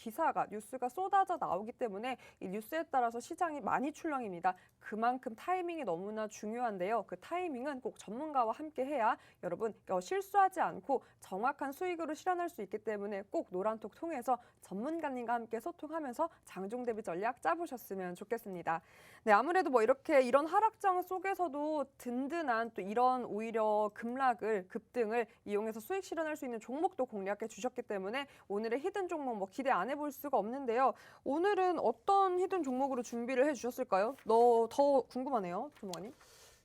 뉴스가 쏟아져 나오기 때문에 이 뉴스에 따라서 시장이 많이 출렁입니다. 그만큼 타이밍이 너무나 중요한데요. 그 타이밍은 꼭 전문가와 함께 해야 여러분 실수하지 않고 정확한 수익으로 실현할 수 있기 때문에 꼭 노란톡 통해서 전문가님과 함께 소통하면서 장중 대비 전략 짜보셨으면 좋겠습니다. 네, 아무래도 뭐 이런 하락장 속에서도 든든한 또 이런 오히려 급등을 이용해서 수익 실현할 수 있는 종목도 공략해 주셨기 때문에 오늘의 히든 종목 뭐 기대 안 해볼 수가 없는데요. 오늘은 어떤 히든 종목으로 준비를 해주셨을까요? 더 궁금하네요, 전문가님.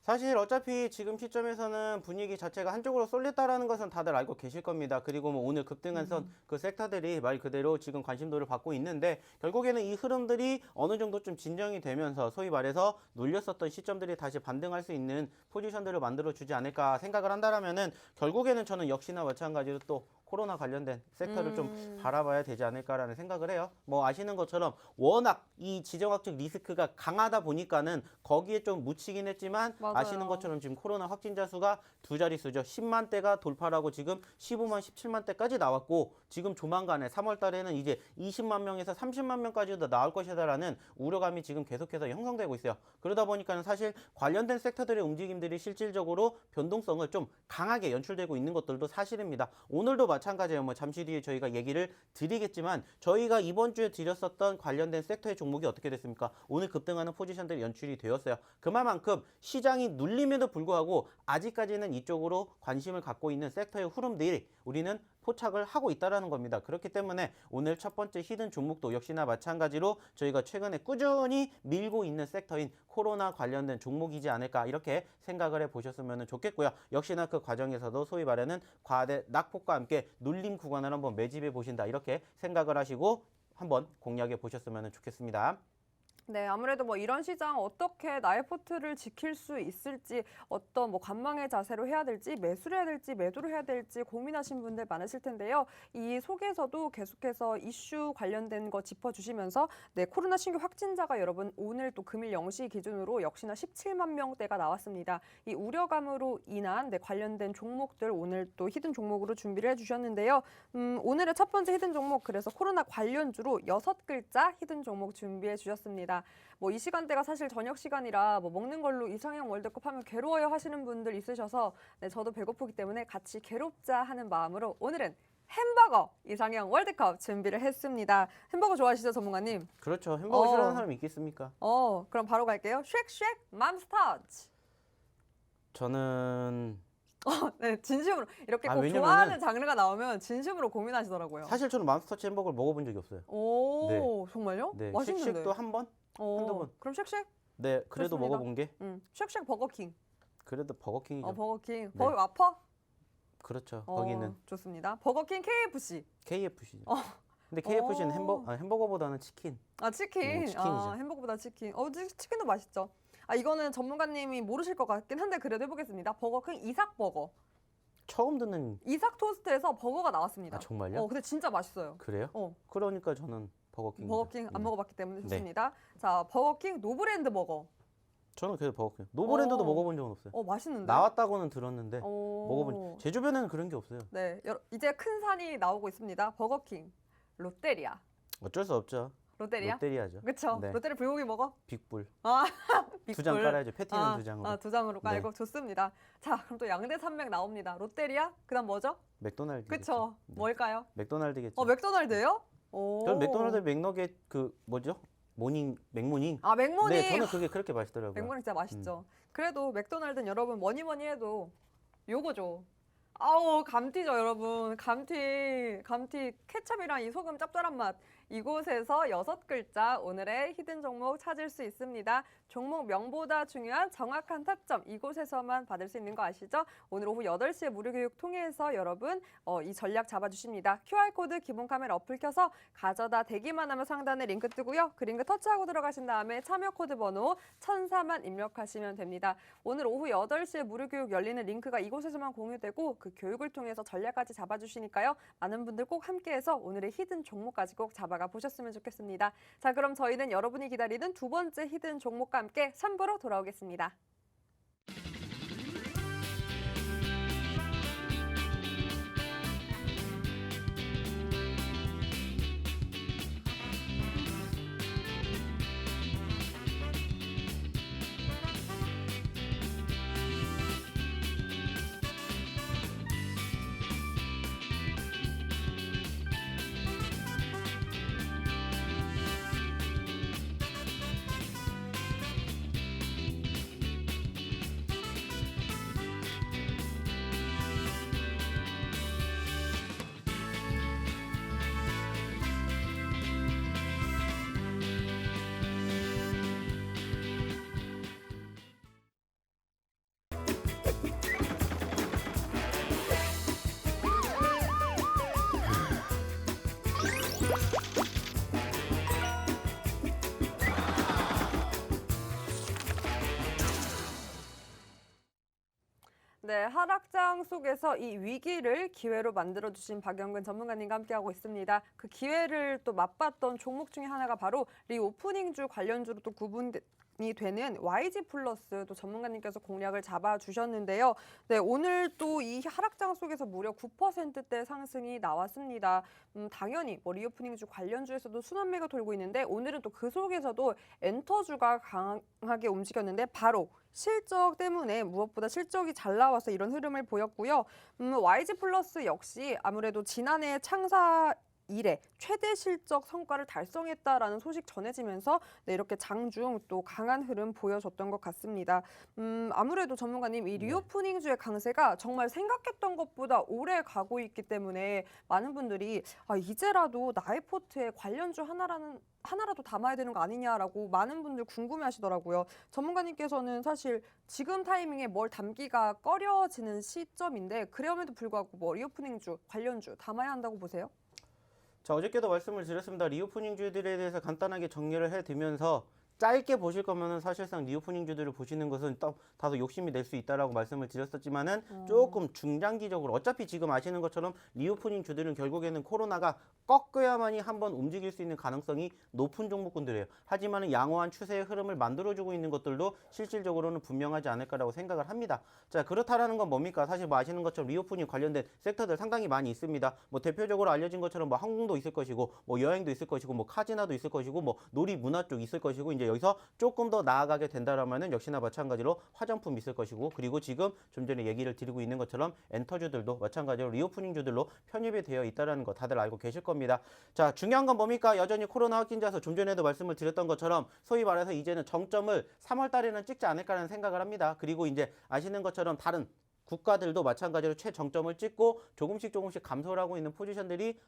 사실 어차피 지금 시점에서는 분위기 자체가 한쪽으로 쏠렸다라는 것은 다들 알고 계실 겁니다. 그리고 뭐 오늘 급등한 그 섹터들이 말 그대로 지금 관심도를 받고 있는데 결국에는 이 흐름들이 어느 정도 좀 진정이 되면서 소위 말해서 눌렸었던 시점들이 다시 반등할 수 있는 포지션들을 만들어 주지 않을까 생각을 한다라면은 결국에는 저는 역시나 마찬가지로 또 코로나 관련된 섹터를 좀 바라봐야 되지 않을까라는 생각을 해요. 뭐 아시는 것처럼 워낙 이 지정학적 리스크가 강하다 보니까는 거기에 좀 묻히긴 했지만 맞아요. 아시는 것처럼 지금 코로나 확진자 수가 두 자릿수죠. 10만 대가 돌파하고 지금 15만, 17만 대까지 나왔고 지금 조만간에 3월 달에는 이제 20만 명에서 30만 명까지도 나올 것이다라는 우려감이 지금 계속해서 형성되고 있어요. 그러다 보니까는 사실 관련된 섹터들의 움직임들이 실질적으로 변동성을 좀 강하게 연출되고 있는 것들도 사실입니다. 오늘도 마찬가지예요. 뭐 잠시 뒤에 저희가 얘기를 드리겠지만 저희가 이번 주에 드렸었던 관련된 섹터의 종목이 어떻게 됐습니까? 오늘 급등하는 포지션들이 연출이 되었어요. 그만큼 시장이 눌림에도 불구하고 아직까지는 이쪽으로 관심을 갖고 있는 섹터의 흐름들이 우리는 포착을 하고 있다는 겁니다. 그렇기 때문에 오늘 첫 번째 히든 종목도 역시나 마찬가지로 저희가 최근에 꾸준히 밀고 있는 섹터인 코로나 관련된 종목이지 않을까 이렇게 생각을 해보셨으면 좋겠고요. 역시나 그 과정에서도 소위 말하는 과대 낙폭과 함께 눌림 구간을 한번 매집해 보신다 이렇게 생각을 하시고 한번 공략해 보셨으면 좋겠습니다. 네, 아무래도 뭐 이런 시장 어떻게 나의 포트를 지킬 수 있을지 어떤 뭐 관망의 자세로 해야 될지 매수를 해야 될지 매도를 해야 될지 고민하신 분들 많으실 텐데요. 이 속에서도 계속해서 이슈 관련된 거 짚어주시면서 네, 코로나 신규 확진자가 여러분 오늘 또 금일 0시 기준으로 역시나 17만 명대가 나왔습니다. 이 우려감으로 인한 관련된 종목들 오늘 또 히든 종목으로 준비를 해주셨는데요. 오늘의 첫 번째 히든 종목 그래서 코로나 관련주로 6글자 히든 종목 준비해 주셨습니다. 뭐 이 시간대가 사실 저녁 시간이라 뭐 먹는 걸로 이상형 월드컵 하면 괴로워요 하시는 분들 있으셔서 네, 저도 배고프기 때문에 같이 괴롭자 하는 마음으로 오늘은 햄버거 이상형 월드컵 준비를 했습니다. 햄버거 좋아하시죠, 전문가님? 그렇죠. 햄버거 싫어하는 사람 있겠습니까? 그럼 바로 갈게요. 쉑쉑 맘스터치. 저는 네, 진심으로 이렇게 꼭 왜냐면은- 좋아하는 장르가 나오면 진심으로 고민하시더라고요. 사실 저는 맘스터치 햄버거를 먹어본 적이 없어요. 오, 네. 정말요? 네, 맛있는데. 쉑쉑도 한 번? 한두 번. 그럼 쉑쉑? 네, 그래도 좋습니다. 먹어본 게 쉑쉑 버거킹. 그래도 버거킹이죠. 버거킹. 네. 버거 와퍼? 그렇죠. 거기는 좋습니다. 버거킹 KFC. KFC. 근데 KFC는 햄버거보다는 치킨. 치킨. 치킨이죠. 햄버거보다 치킨. 치킨도 맛있죠. 이거는 전문가님이 모르실 것 같긴 한데 그래도 해보겠습니다. 버거킹 이삭 버거. 처음 듣는. 이삭 토스트에서 버거가 나왔습니다. 정말요? 근데 진짜 맛있어요. 그래요? 그러니까 저는 버거킹. 버거킹 안 네. 먹어봤기 때문에 좋습니다. 자, 버거킹 노브랜드 버거. 저는 그래도 버거킹. 노브랜드도 먹어본 적은 없어요. 맛있는데? 나왔다고는 들었는데 먹어본. 제 주변에는 그런 게 없어요. 네, 이제 큰 산이 나오고 있습니다. 버거킹, 롯데리아. 어쩔 수 없죠. 롯데리아죠. 그렇죠. 네. 롯데리아 불고기 먹어? 빅불. 빅불. 2장 깔아야죠. 패티는 2장으로. 2장으로 깔고 네. 좋습니다. 자, 그럼 또 양대 산맥 나옵니다. 롯데리아, 그다음 뭐죠? 맥도날드. 그렇죠. 뭘까요? 맥도날드겠죠. 맥도날드예요? 오. 저는 맥도날드 맥너겟 뭐죠? 맥모닝. 맥모닝. 네, 저는 그게 그렇게 맛있더라고요. 맥모닝 진짜 맛있죠. 그래도 맥도날드는 여러분 뭐니 해도 요거죠. 아우, 감튀죠, 여러분. 감튀 케첩이랑 이 소금 짭짤한 맛. 이곳에서 6글자 오늘의 히든 종목 찾을 수 있습니다. 종목 명보다 중요한 정확한 타점 이곳에서만 받을 수 있는 거 아시죠? 오늘 오후 8시에 무료 교육 통해서 여러분 이 전략 잡아주십니다. QR코드 기본 카메라 어플 켜서 가져다 대기만 하면 상단에 링크 뜨고요. 그 링크 터치하고 들어가신 다음에 참여 코드 번호 1004만 입력하시면 됩니다. 오늘 오후 8시에 무료 교육 열리는 링크가 이곳에서만 공유되고 그 교육을 통해서 전략까지 잡아주시니까요. 많은 분들 꼭 함께해서 오늘의 히든 종목까지 꼭 잡아가 보셨으면 좋겠습니다. 자, 그럼 저희는 여러분이 기다리는 두 번째 히든 종목과 함께 3부로 돌아오겠습니다. 네, 하락장 속에서 이 위기를 기회로 만들어주신 박영근 전문가님과 함께하고 있습니다. 그 기회를 또 맛봤던 종목 중에 하나가 바로 리오프닝주 관련주로 또 구분이 되는 YG 플러스 또 전문가님께서 공략을 잡아주셨는데요. 네, 오늘 또 이 하락장 속에서 무려 9%대 상승이 나왔습니다. 당연히 뭐 리오프닝주 관련주에서도 순환매가 돌고 있는데 오늘은 또 그 속에서도 엔터주가 강하게 움직였는데 바로 실적 때문에 무엇보다 실적이 잘 나와서 이런 흐름을 보였고요. YG 플러스 역시 아무래도 지난해 창사 이래 최대 실적 성과를 달성했다라는 소식 전해지면서 네, 이렇게 장중 또 강한 흐름 보여줬던 것 같습니다. 아무래도 전문가님 이 리오프닝주의 강세가 정말 생각했던 것보다 오래 가고 있기 때문에 많은 분들이 이제라도 나의 포트에 관련주 하나라도 담아야 되는 거 아니냐라고 많은 분들 궁금해하시더라고요. 전문가님께서는 사실 지금 타이밍에 뭘 담기가 꺼려지는 시점인데 그럼에도 불구하고 뭐 리오프닝주 관련주 담아야 한다고 보세요? 자, 어저께도 말씀을 드렸습니다. 리오프닝주들에 대해서 간단하게 정리를 해드리면서 짧게 보실 거면은 사실상 리오프닝주들을 보시는 것은 다소 욕심이 낼 수 있다라고 말씀을 드렸었지만은 조금 중장기적으로 어차피 지금 아시는 것처럼 리오프닝주들은 결국에는 코로나가 꺾여야만이 한번 움직일 수 있는 가능성이 높은 종목군들이에요. 하지만은 양호한 추세의 흐름을 만들어주고 있는 것들도 실질적으로는 분명하지 않을까라고 생각을 합니다. 자, 그렇다라는 건 뭡니까? 사실 뭐 아시는 것처럼 리오프닝 관련된 섹터들 상당히 많이 있습니다. 뭐 대표적으로 알려진 것처럼 뭐 항공도 있을 것이고, 뭐 여행도 있을 것이고, 뭐 카지나도 있을 것이고, 뭐 놀이 문화 쪽 있을 것이고, 이제 여기서 조금 더 나아가게 된다라면은 역시나 마찬가지로 화장품 있을 것이고, 그리고 지금 좀 전에 얘기를 드리고 있는 것처럼 엔터주들도 마찬가지로 리오프닝주들로 편입이 되어 있다라는 거 다들 알고 계실 겁니다. 자, 중요한 건 뭡니까? 여전히 코로나 확진자 수 좀 전에도 말씀을 드렸던 것처럼 소위 말해서 이제는 정점을 3월 달에는 찍지 않을까라는 생각을 합니다. 그리고 이제 아시는 것처럼 다른 국가들도 마찬가지로 최정점을 찍고 조금씩 감소를 하고 있는 포지션들이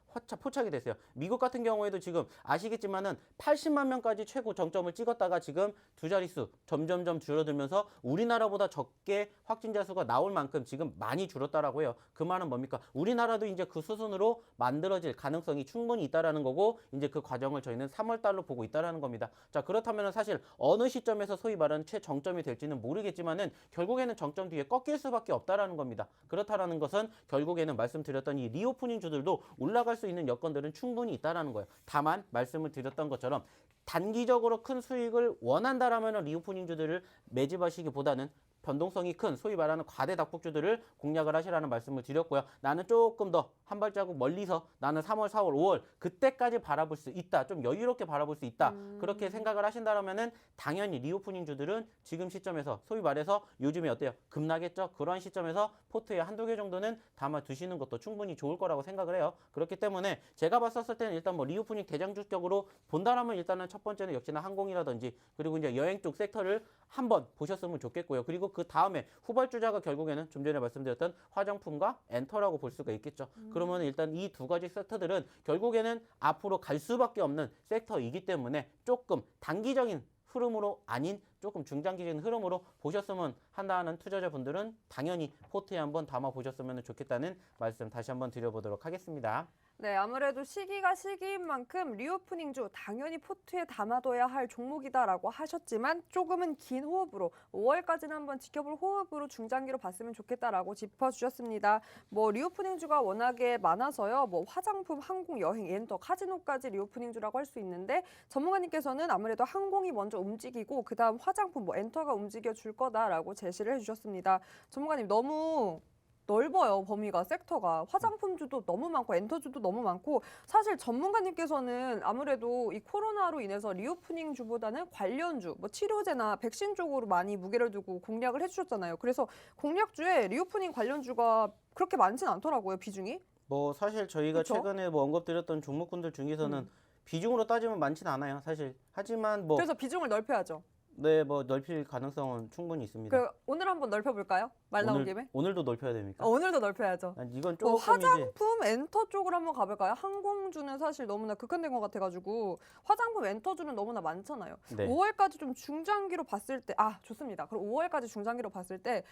포착이 됐어요. 미국 같은 경우에도 지금 아시겠지만은 80만 명까지 최고 정점을 찍었다가 지금 두 자릿수 점점점 줄어들면서 우리나라보다 적게 확진자 수가 나올 만큼 지금 많이 줄었다라고 해요. 그 말은 뭡니까? 우리나라도 이제 그 수순으로 만들어질 가능성이 충분히 있다라는 거고 이제 그 과정을 저희는 3월 달로 보고 있다라는 겁니다. 자, 그렇다면 사실 어느 시점에서 소위 말하는 최정점이 될지는 모르겠지만은 결국에는 정점 뒤에 꺾일 수밖에 없다라는 겁니다. 그렇다라는 것은 결국에는 말씀드렸던 이 리오프닝 주들도 올라갈 수 있는 여건들은 충분히 있다라는 거예요. 다만 말씀을 드렸던 것처럼 단기적으로 큰 수익을 원한다라면 리오프닝 주들을 매집하시기보다는 변동성이 큰 소위 말하는 과대 닥북주들을 공략을 하시라는 말씀을 드렸고요. 나는 조금 더 한 발자국 멀리서 나는 3월, 4월, 5월 그때까지 바라볼 수 있다. 좀 여유롭게 바라볼 수 있다. 그렇게 생각을 하신다면은 당연히 리오프닝 주들은 지금 시점에서 소위 말해서 요즘에 어때요? 급락했죠? 그러한 시점에서 포트에 한두 개 정도는 담아 두시는 것도 충분히 좋을 거라고 생각을 해요. 그렇기 때문에 제가 봤었을 때는 일단 뭐 리오프닝 대장주격으로 본다라면 일단은 첫 번째는 역시나 항공이라든지 그리고 이제 여행 쪽 섹터를 한번 보셨으면 좋겠고요. 그리고 그 다음에 후발주자가 결국에는 좀 전에 말씀드렸던 화장품과 엔터라고 볼 수가 있겠죠. 그러면 일단 이 두 가지 섹터들은 결국에는 앞으로 갈 수밖에 없는 섹터이기 때문에 조금 단기적인 흐름으로 아닌 조금 중장기적인 흐름으로 보셨으면 한다는 투자자분들은 당연히 포트에 한번 담아 보셨으면 좋겠다는 말씀 다시 한번 드려보도록 하겠습니다. 네, 아무래도 시기가 시기인 만큼 리오프닝주 당연히 포트에 담아둬야 할 종목이다라고 하셨지만 조금은 긴 호흡으로 5월까지는 한번 지켜볼 호흡으로 중장기로 봤으면 좋겠다라고 짚어주셨습니다. 뭐 리오프닝주가 워낙에 많아서요. 뭐 화장품, 항공, 여행, 엔터, 카지노까지 리오프닝주라고 할 수 있는데 전문가님께서는 아무래도 항공이 먼저 움직이고 그다음 화장품, 뭐 엔터가 움직여 줄 거다라고 제시를 해주셨습니다. 전문가님 너무 넓어요, 범위가, 섹터가. 화장품주도 너무 많고 엔터주도 너무 많고 사실 전문가님께서는 아무래도 이 코로나로 인해서 리오프닝주보다는 관련주, 뭐 치료제나 백신 쪽으로 많이 무게를 두고 공략을 해주셨잖아요. 그래서 공략주에 리오프닝 관련주가 그렇게 많진 않더라고요, 비중이. 뭐 사실 저희가 그쵸? 최근에 뭐 언급드렸던 종목군들 중에서는 비중으로 따지면 많지는 않아요, 사실. 하지만 뭐 그래서 비중을 넓혀야죠. 네, 뭐 넓힐 가능성은 충분히 있습니다. 그 오늘 한번 넓혀볼까요? 말 나온 김에? 오늘도 넓혀야 됩니까? 오늘도 넓혀야죠. 이건 뭐 조금 이제 화장품, 엔터 쪽으로 한번 가볼까요? 항공주는 사실 너무나 극한된 것 같아가지고 화장품, 엔터주는 너무나 많잖아요. 네. 5월까지 좀 중장기로 봤을 때, 좋습니다. 그럼 5월까지 중장기로 봤을 때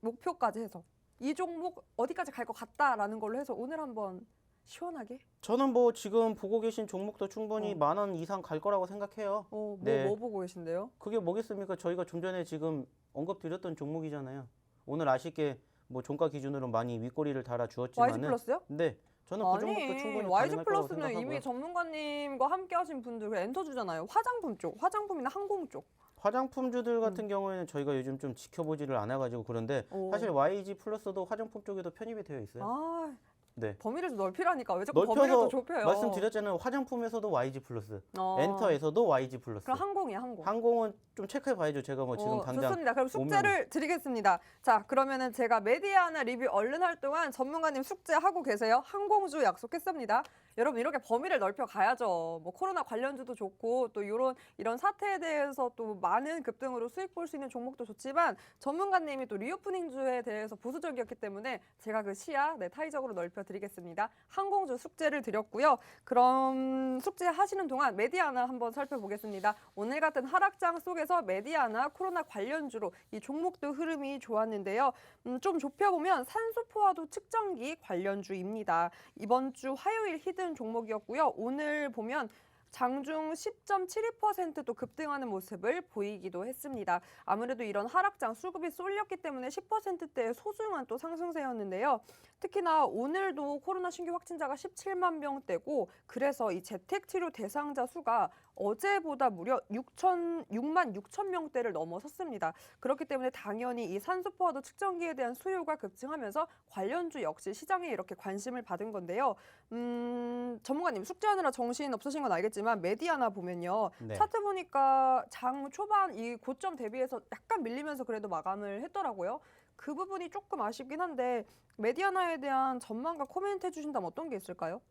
목표까지 해서 이 종목 어디까지 갈 것 같다라는 걸로 해서 오늘 한번 시원하게. 저는 뭐 지금 보고 계신 종목도 충분히 10,000원 이상 갈 거라고 생각해요. 네. 뭐 보고 계신데요? 그게 뭐겠습니까? 저희가 좀 전에 지금 언급드렸던 종목이잖아요. 오늘 아쉽게 뭐 종가 기준으로 많이 윗꼬리를 달아 YG 주었지만은 플러스요? 네. 저는 그 종목도 충분히 YG 가능할 거라고 플러스는 생각하고요. 이미 전문가님과 함께 하신 분들 그 엔터주잖아요. 화장품 쪽, 화장품이나 항공 쪽. 화장품주들 같은 경우에는 저희가 요즘 좀 지켜보지를 않아가지고 그런데 오. 사실 YG 플러스도 화장품 쪽에도 편입이 되어 있어요. 아, 네. 범위를 좀 넓히라니까 왜 자꾸 범위를 넓혀서 또 좁혀요? 말씀드렸잖아요. 화장품에서도 YG 플러스, 어. 엔터에서도 YG 플러스. 그럼 항공이야, 항공. 항공은 좀 체크해 봐야죠. 제가 뭐 지금 당장 좋습니다. 그럼 숙제를 드리겠습니다. 자, 그러면은 제가 메디아나 리뷰 얼른 할 동안 전문가님 숙제하고 계세요. 항공주 약속했습니다. 여러분 이렇게 범위를 넓혀 가야죠. 뭐 코로나 관련주도 좋고 또 이런 사태에 대해서 또 많은 급등으로 수익 볼 수 있는 종목도 좋지만 전문가님이 또 리오프닝주에 대해서 보수적이었기 때문에 제가 그 시야 타이적으로 넓혀 드리겠습니다. 항공주 숙제를 드렸고요. 그럼 숙제 하시는 동안 메디아나 한번 살펴보겠습니다. 오늘 같은 하락장 속에서 메디아나 코로나 관련주로 이 종목도 흐름이 좋았는데요. 좀 좁혀보면 산소포화도 측정기 관련주입니다. 이번 주 화요일 히든 종목이었고요. 오늘 보면 장중 10.72%도 급등하는 모습을 보이기도 했습니다. 아무래도 이런 하락장 수급이 쏠렸기 때문에 10%대의 소중한 또 상승세였는데요. 특히나 오늘도 코로나 신규 확진자가 17만 명대고 그래서 이 재택치료 대상자 수가 어제보다 무려 6만 6천 명대를 넘어섰습니다. 그렇기 때문에 당연히 이 산소포화도 측정기에 대한 수요가 급증하면서 관련주 역시 시장에 이렇게 관심을 받은 건데요. 전문가님 숙제하느라 정신 없으신 건 알겠지만 메디아나 보면요. 네. 차트 보니까 장 초반 이 고점 대비해서 약간 밀리면서 그래도 마감을 했더라고요. 그 부분이 조금 아쉽긴 한데 메디아나에 대한 전망과 코멘트 해주신다면 어떤 게 있을까요?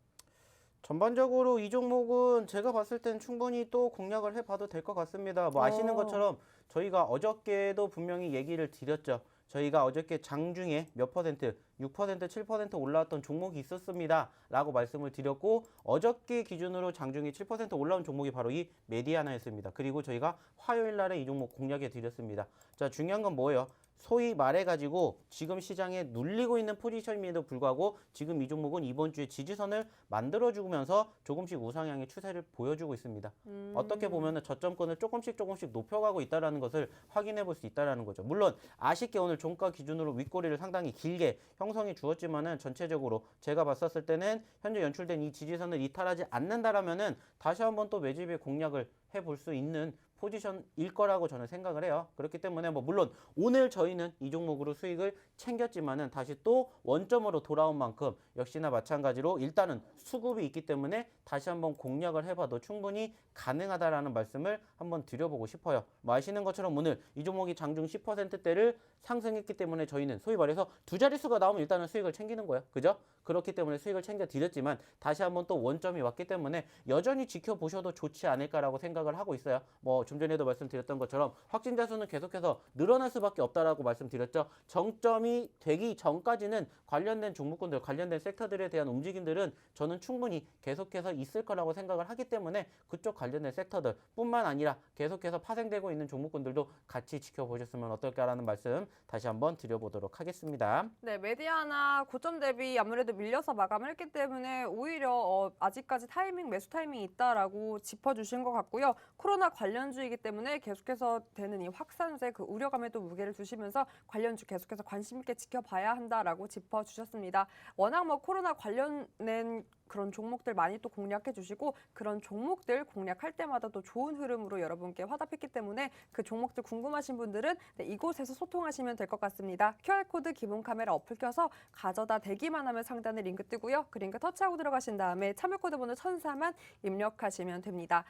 전반적으로 이 종목은 제가 봤을 땐 충분히 또 공략을 해봐도 될 것 같습니다. 뭐 아시는 것처럼 저희가 어저께도 분명히 얘기를 드렸죠. 저희가 어저께 장중에 몇 퍼센트, 6%, 7% 올라왔던 종목이 있었습니다. 라고 말씀을 드렸고 어저께 기준으로 장중에 7% 올라온 종목이 바로 이 메디아나였습니다. 그리고 저희가 화요일 날에 이 종목 공략해 드렸습니다. 자, 중요한 건 뭐예요? 소위 말해가지고 지금 시장에 눌리고 있는 포지션임에도 불구하고 지금 이 종목은 이번 주에 지지선을 만들어주면서 조금씩 우상향의 추세를 보여주고 있습니다. 어떻게 보면 저점권을 조금씩 높여가고 있다는 것을 확인해 볼 수 있다는 거죠. 물론 아쉽게 오늘 종가 기준으로 윗꼬리를 상당히 길게 형성해 주었지만은 전체적으로 제가 봤었을 때는 현재 연출된 이 지지선을 이탈하지 않는다라면은 다시 한번 또 매집의 공략을 해볼 수 있는 포지션일 거라고 저는 생각을 해요. 그렇기 때문에 뭐 물론 오늘 저희는 이 종목으로 수익을 챙겼지만은 다시 또 원점으로 돌아온 만큼 역시나 마찬가지로 일단은 수급이 있기 때문에 다시 한번 공략을 해봐도 충분히 가능하다라는 말씀을 한번 드려보고 싶어요. 뭐 아시는 것처럼 오늘 이 종목이 장중 10%대를 상승했기 때문에 저희는 소위 말해서 두 자릿수가 나오면 일단은 수익을 챙기는 거예요. 그죠? 그렇기 때문에 수익을 챙겨 드렸지만 다시 한번 또 원점이 왔기 때문에 여전히 지켜보셔도 좋지 않을까라고 생각을 하고 있어요. 뭐 좀 전에도 말씀드렸던 것처럼 확진자 수는 계속해서 늘어날 수밖에 없다라고 말씀드렸죠. 정점이 되기 전까지는 관련된 종목군들, 관련된 섹터들에 대한 움직임들은 저는 충분히 계속해서 있을 거라고 생각을 하기 때문에 그쪽 관련된 섹터들 뿐만 아니라 계속해서 파생되고 있는 종목군들도 같이 지켜보셨으면 어떨까라는 말씀 다시 한번 드려보도록 하겠습니다. 네, 메디아나 고점 대비 아무래도 밀려서 마감을 했기 때문에 오히려 아직까지 매수 타이밍이 있다라고 짚어주신 것 같고요. 코로나 관련주이기 때문에 계속해서 되는 이 확산세 그 우려감에도 무게를 두시면서 관련주 계속해서 관심 있게 지켜봐야 한다라고 짚어주셨습니다. 워낙 뭐 코로나 관련된 그런 종목들 많이 또 공략해 주시고 그런 종목들 공략할 때마다 또 좋은 흐름으로 여러분께 화답했기 때문에 그 종목들 궁금하신 분들은 이곳에서 소통하시면 될 것 같습니다. QR코드 기본 카메라 어플 켜서 가져다 대기만 하면 상단에 링크 뜨고요. 그 링크 터치하고 들어가신 다음에 참여코드 번호 1004만 입력하시면 됩니다.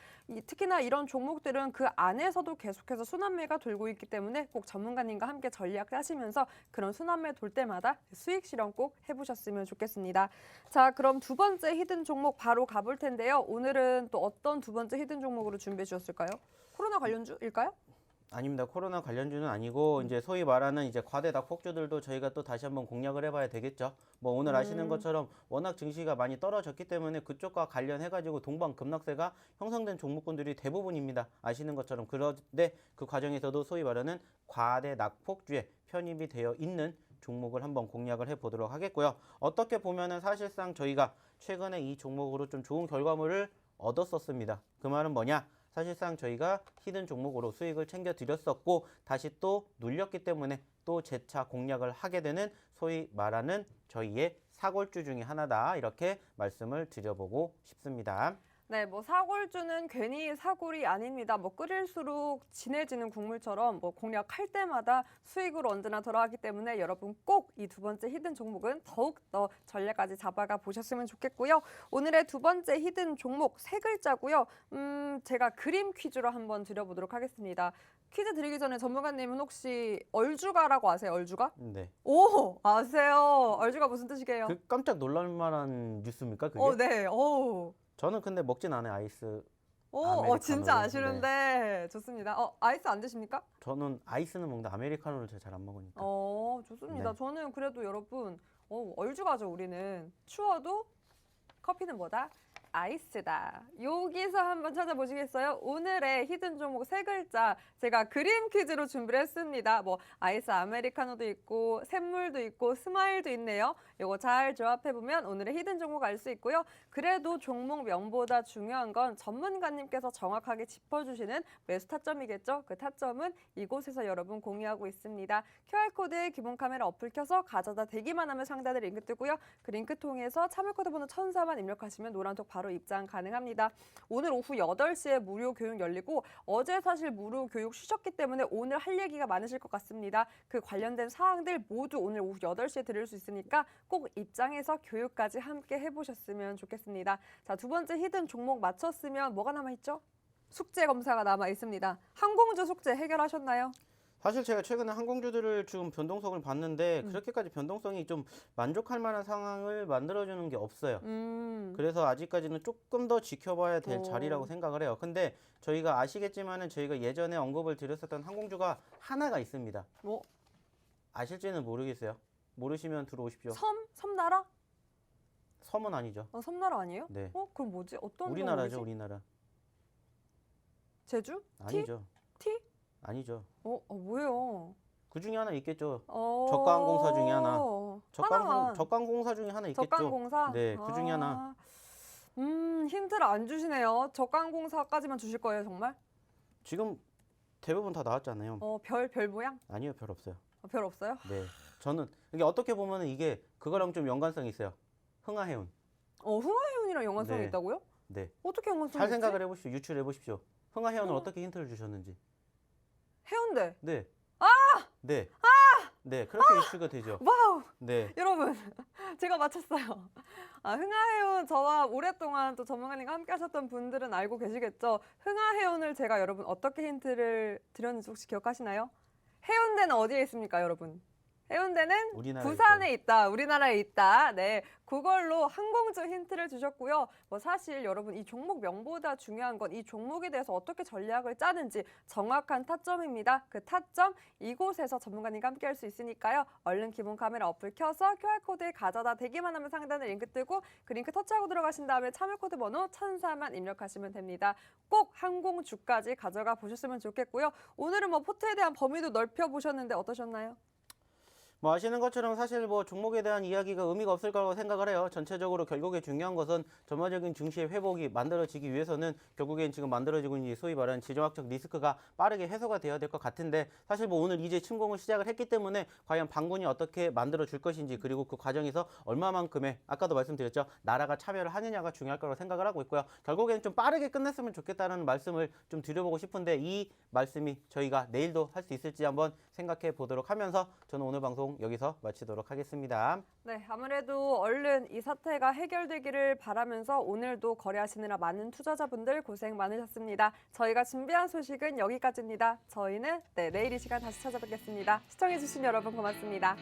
특히나 이런 종목들은 그 안에서도 계속해서 순환매가 돌고 있기 때문에 꼭 전문가님과 함께 전략 짜시면서 그런 순환매 돌 때마다 수익 실현 꼭 해보셨으면 좋겠습니다. 자, 그럼 두 번째 히든 종목 바로 가볼 텐데요. 오늘은 또 어떤 두 번째 히든 종목으로 준비해 주셨을까요? 코로나 관련주일까요? 아닙니다. 코로나 관련주는 아니고 이제 소위 말하는 이제 과대 낙폭주들도 저희가 또 다시 한번 공략을 해봐야 되겠죠. 뭐 오늘 아시는 것처럼 워낙 증시가 많이 떨어졌기 때문에 그쪽과 관련해가지고 동반 급락세가 형성된 종목군들이 대부분입니다. 아시는 것처럼 그런데 그 과정에서도 소위 말하는 과대 낙폭주에 편입이 되어 있는 종목을 한번 공략을 해보도록 하겠고요. 어떻게 보면은 사실상 저희가 최근에 이 종목으로 좀 좋은 결과물을 얻었었습니다. 그 말은 뭐냐? 사실상 저희가 히든 종목으로 수익을 챙겨 드렸었고 다시 또 눌렸기 때문에 또 재차 공략을 하게 되는 소위 말하는 저희의 사골주 중에 하나다. 이렇게 말씀을 드려보고 싶습니다. 네, 뭐 사골주는 괜히 사골이 아닙니다. 뭐 끓일수록 진해지는 국물처럼 뭐 공략할 때마다 수익으로 언제나 돌아가기 때문에 여러분 꼭 이 두 번째 히든 종목은 더욱 더 전략까지 잡아가 보셨으면 좋겠고요. 오늘의 두 번째 히든 종목 세 글자고요. 제가 그림 퀴즈로 한번 드려보도록 하겠습니다. 퀴즈 드리기 전에 전문가님은 혹시 얼주가라고 아세요? 얼주가? 네. 오, 아세요. 얼주가 무슨 뜻이게요? 그 깜짝 놀랄 만한 뉴스입니까, 그게? 네. 오. 저는 근데 먹진 않아요, 아이스. 진짜 아메리카노를. 아시는데 좋습니다. 아이스 안 드십니까? 저는 아이스는 먹는데 아메리카노를 제가 잘 안 먹으니까. 좋습니다. 네. 저는 그래도 여러분, 얼죽아죠, 우리는. 추워도 커피는 뭐다? 아이스다. 여기서 한번 찾아보시겠어요? 오늘의 히든 종목 세 글자 제가 그림 퀴즈로 준비를 했습니다. 뭐 아이스 아메리카노도 있고 샘물도 있고 스마일도 있네요. 이거 잘 조합해보면 오늘의 히든 종목 알 수 있고요. 그래도 종목 명보다 중요한 건 전문가님께서 정확하게 짚어주시는 매수 타점이겠죠? 그 타점은 이곳에서 여러분 공유하고 있습니다. QR코드에 기본 카메라 어플 켜서 가져다 대기만 하면 상단에 링크 뜨고요. 그 링크 통해서 참여코드 번호 1004만 입력하시면 노란톡 바로 입장 가능합니다. 오늘 오후 8시에 무료 교육 열리고 어제 사실 무료 교육 쉬셨기 때문에 오늘 할 얘기가 많으실 것 같습니다. 그 관련된 사항들 모두 오늘 오후 8시에 들을 수 있으니까 꼭 입장해서 교육까지 함께 해보셨으면 좋겠습니다. 자, 두 번째 히든 종목 맞췄으면 뭐가 남아있죠? 숙제 검사가 남아 있습니다. 항공주 숙제 해결하셨나요? 사실 제가 최근에 항공주들을 좀 변동성을 봤는데 그렇게까지 변동성이 좀 만족할 만한 상황을 만들어주는 게 없어요. 그래서 아직까지는 조금 더 지켜봐야 될 자리라고 생각을 해요. 근데 저희가 아시겠지만은 저희가 예전에 언급을 드렸었던 항공주가 하나가 있습니다. 뭐? 아실지는 모르겠어요. 모르시면 들어오십시오. 섬나라? 섬은 아니죠. 섬나라 아니에요? 네. 그럼 뭐지? 어떤 우리나라죠, 종목이지? 우리나라. 제주? 아니죠. 티? 아니죠. 뭐예요? 그 중에 하나 있겠죠. 어... 저가항공사 중에 하나. 하나만. 저가항공사 중에 하나 있겠죠. 저가항공사? 네, 그 중에 하나. 힌트를 안 주시네요. 저가항공사까지만 주실 거예요, 정말? 지금 대부분 다 나왔잖아요. 별 모양? 아니요, 별 없어요. 별 없어요? 네, 저는 이게 어떻게 보면은 이게 그거랑 좀 연관성이 있어요. 흥하해운. 흥하해운이랑 연관성이 네. 있다고요? 네. 어떻게 연관성이 잘 있지? 생각을 해보십시오. 유출해 보십시오. 흥하해운을 어떻게 힌트를 주셨는지. 해운대. 네. 네. 네, 그렇게 유추가 되죠. 와우! 네. 여러분, 제가 맞췄어요. 흥하해운 저와 오랫동안 또 전문가님과 함께 하셨던 분들은 알고 계시겠죠? 흥하해운을 제가 여러분 어떻게 힌트를 드렸는지 혹시 기억하시나요? 해운대는 어디에 있습니까, 여러분? 해운대는 우리나라에 부산에 있다. 우리나라에 있다. 네, 그걸로 항공주 힌트를 주셨고요. 뭐 사실 여러분 이 종목 명보다 중요한 건 이 종목에 대해서 어떻게 전략을 짜는지 정확한 타점입니다. 그 타점 이곳에서 전문가님과 함께 할 수 있으니까요. 얼른 기본 카메라 어플 켜서 QR코드에 가져다 대기만 하면 상단에 링크 뜨고 그 링크 터치하고 들어가신 다음에 참여코드 번호 1004만 입력하시면 됩니다. 꼭 항공주까지 가져가 보셨으면 좋겠고요. 오늘은 뭐 포트에 대한 범위도 넓혀보셨는데 어떠셨나요? 뭐 아시는 것처럼 사실 뭐 종목에 대한 이야기가 의미가 없을 거라고 생각을 해요. 전체적으로 결국에 중요한 것은 전반적인 증시의 회복이 만들어지기 위해서는 결국엔 지금 만들어지고 있는 소위 말하는 지정학적 리스크가 빠르게 해소가 되어야 될 것 같은데 사실 뭐 오늘 이제 침공을 시작을 했기 때문에 과연 반군이 어떻게 만들어 줄 것인지 그리고 그 과정에서 얼마만큼의 아까도 말씀드렸죠. 나라가 참여를 하느냐가 중요할 거라고 생각을 하고 있고요. 결국에는 좀 빠르게 끝냈으면 좋겠다는 말씀을 좀 드려보고 싶은데 이 말씀이 저희가 내일도 할 수 있을지 한번 생각해 보도록 하면서 저는 오늘 방송 여기서 마치도록 하겠습니다. 네, 아무래도 얼른 이 사태가 해결되기를 바라면서 오늘도 거래하시느라 많은 투자자분들 고생 많으셨습니다. 저희가 준비한 소식은 여기까지입니다. 저희는 내일 이 시간 다시 찾아뵙겠습니다. 시청해주신 여러분 고맙습니다.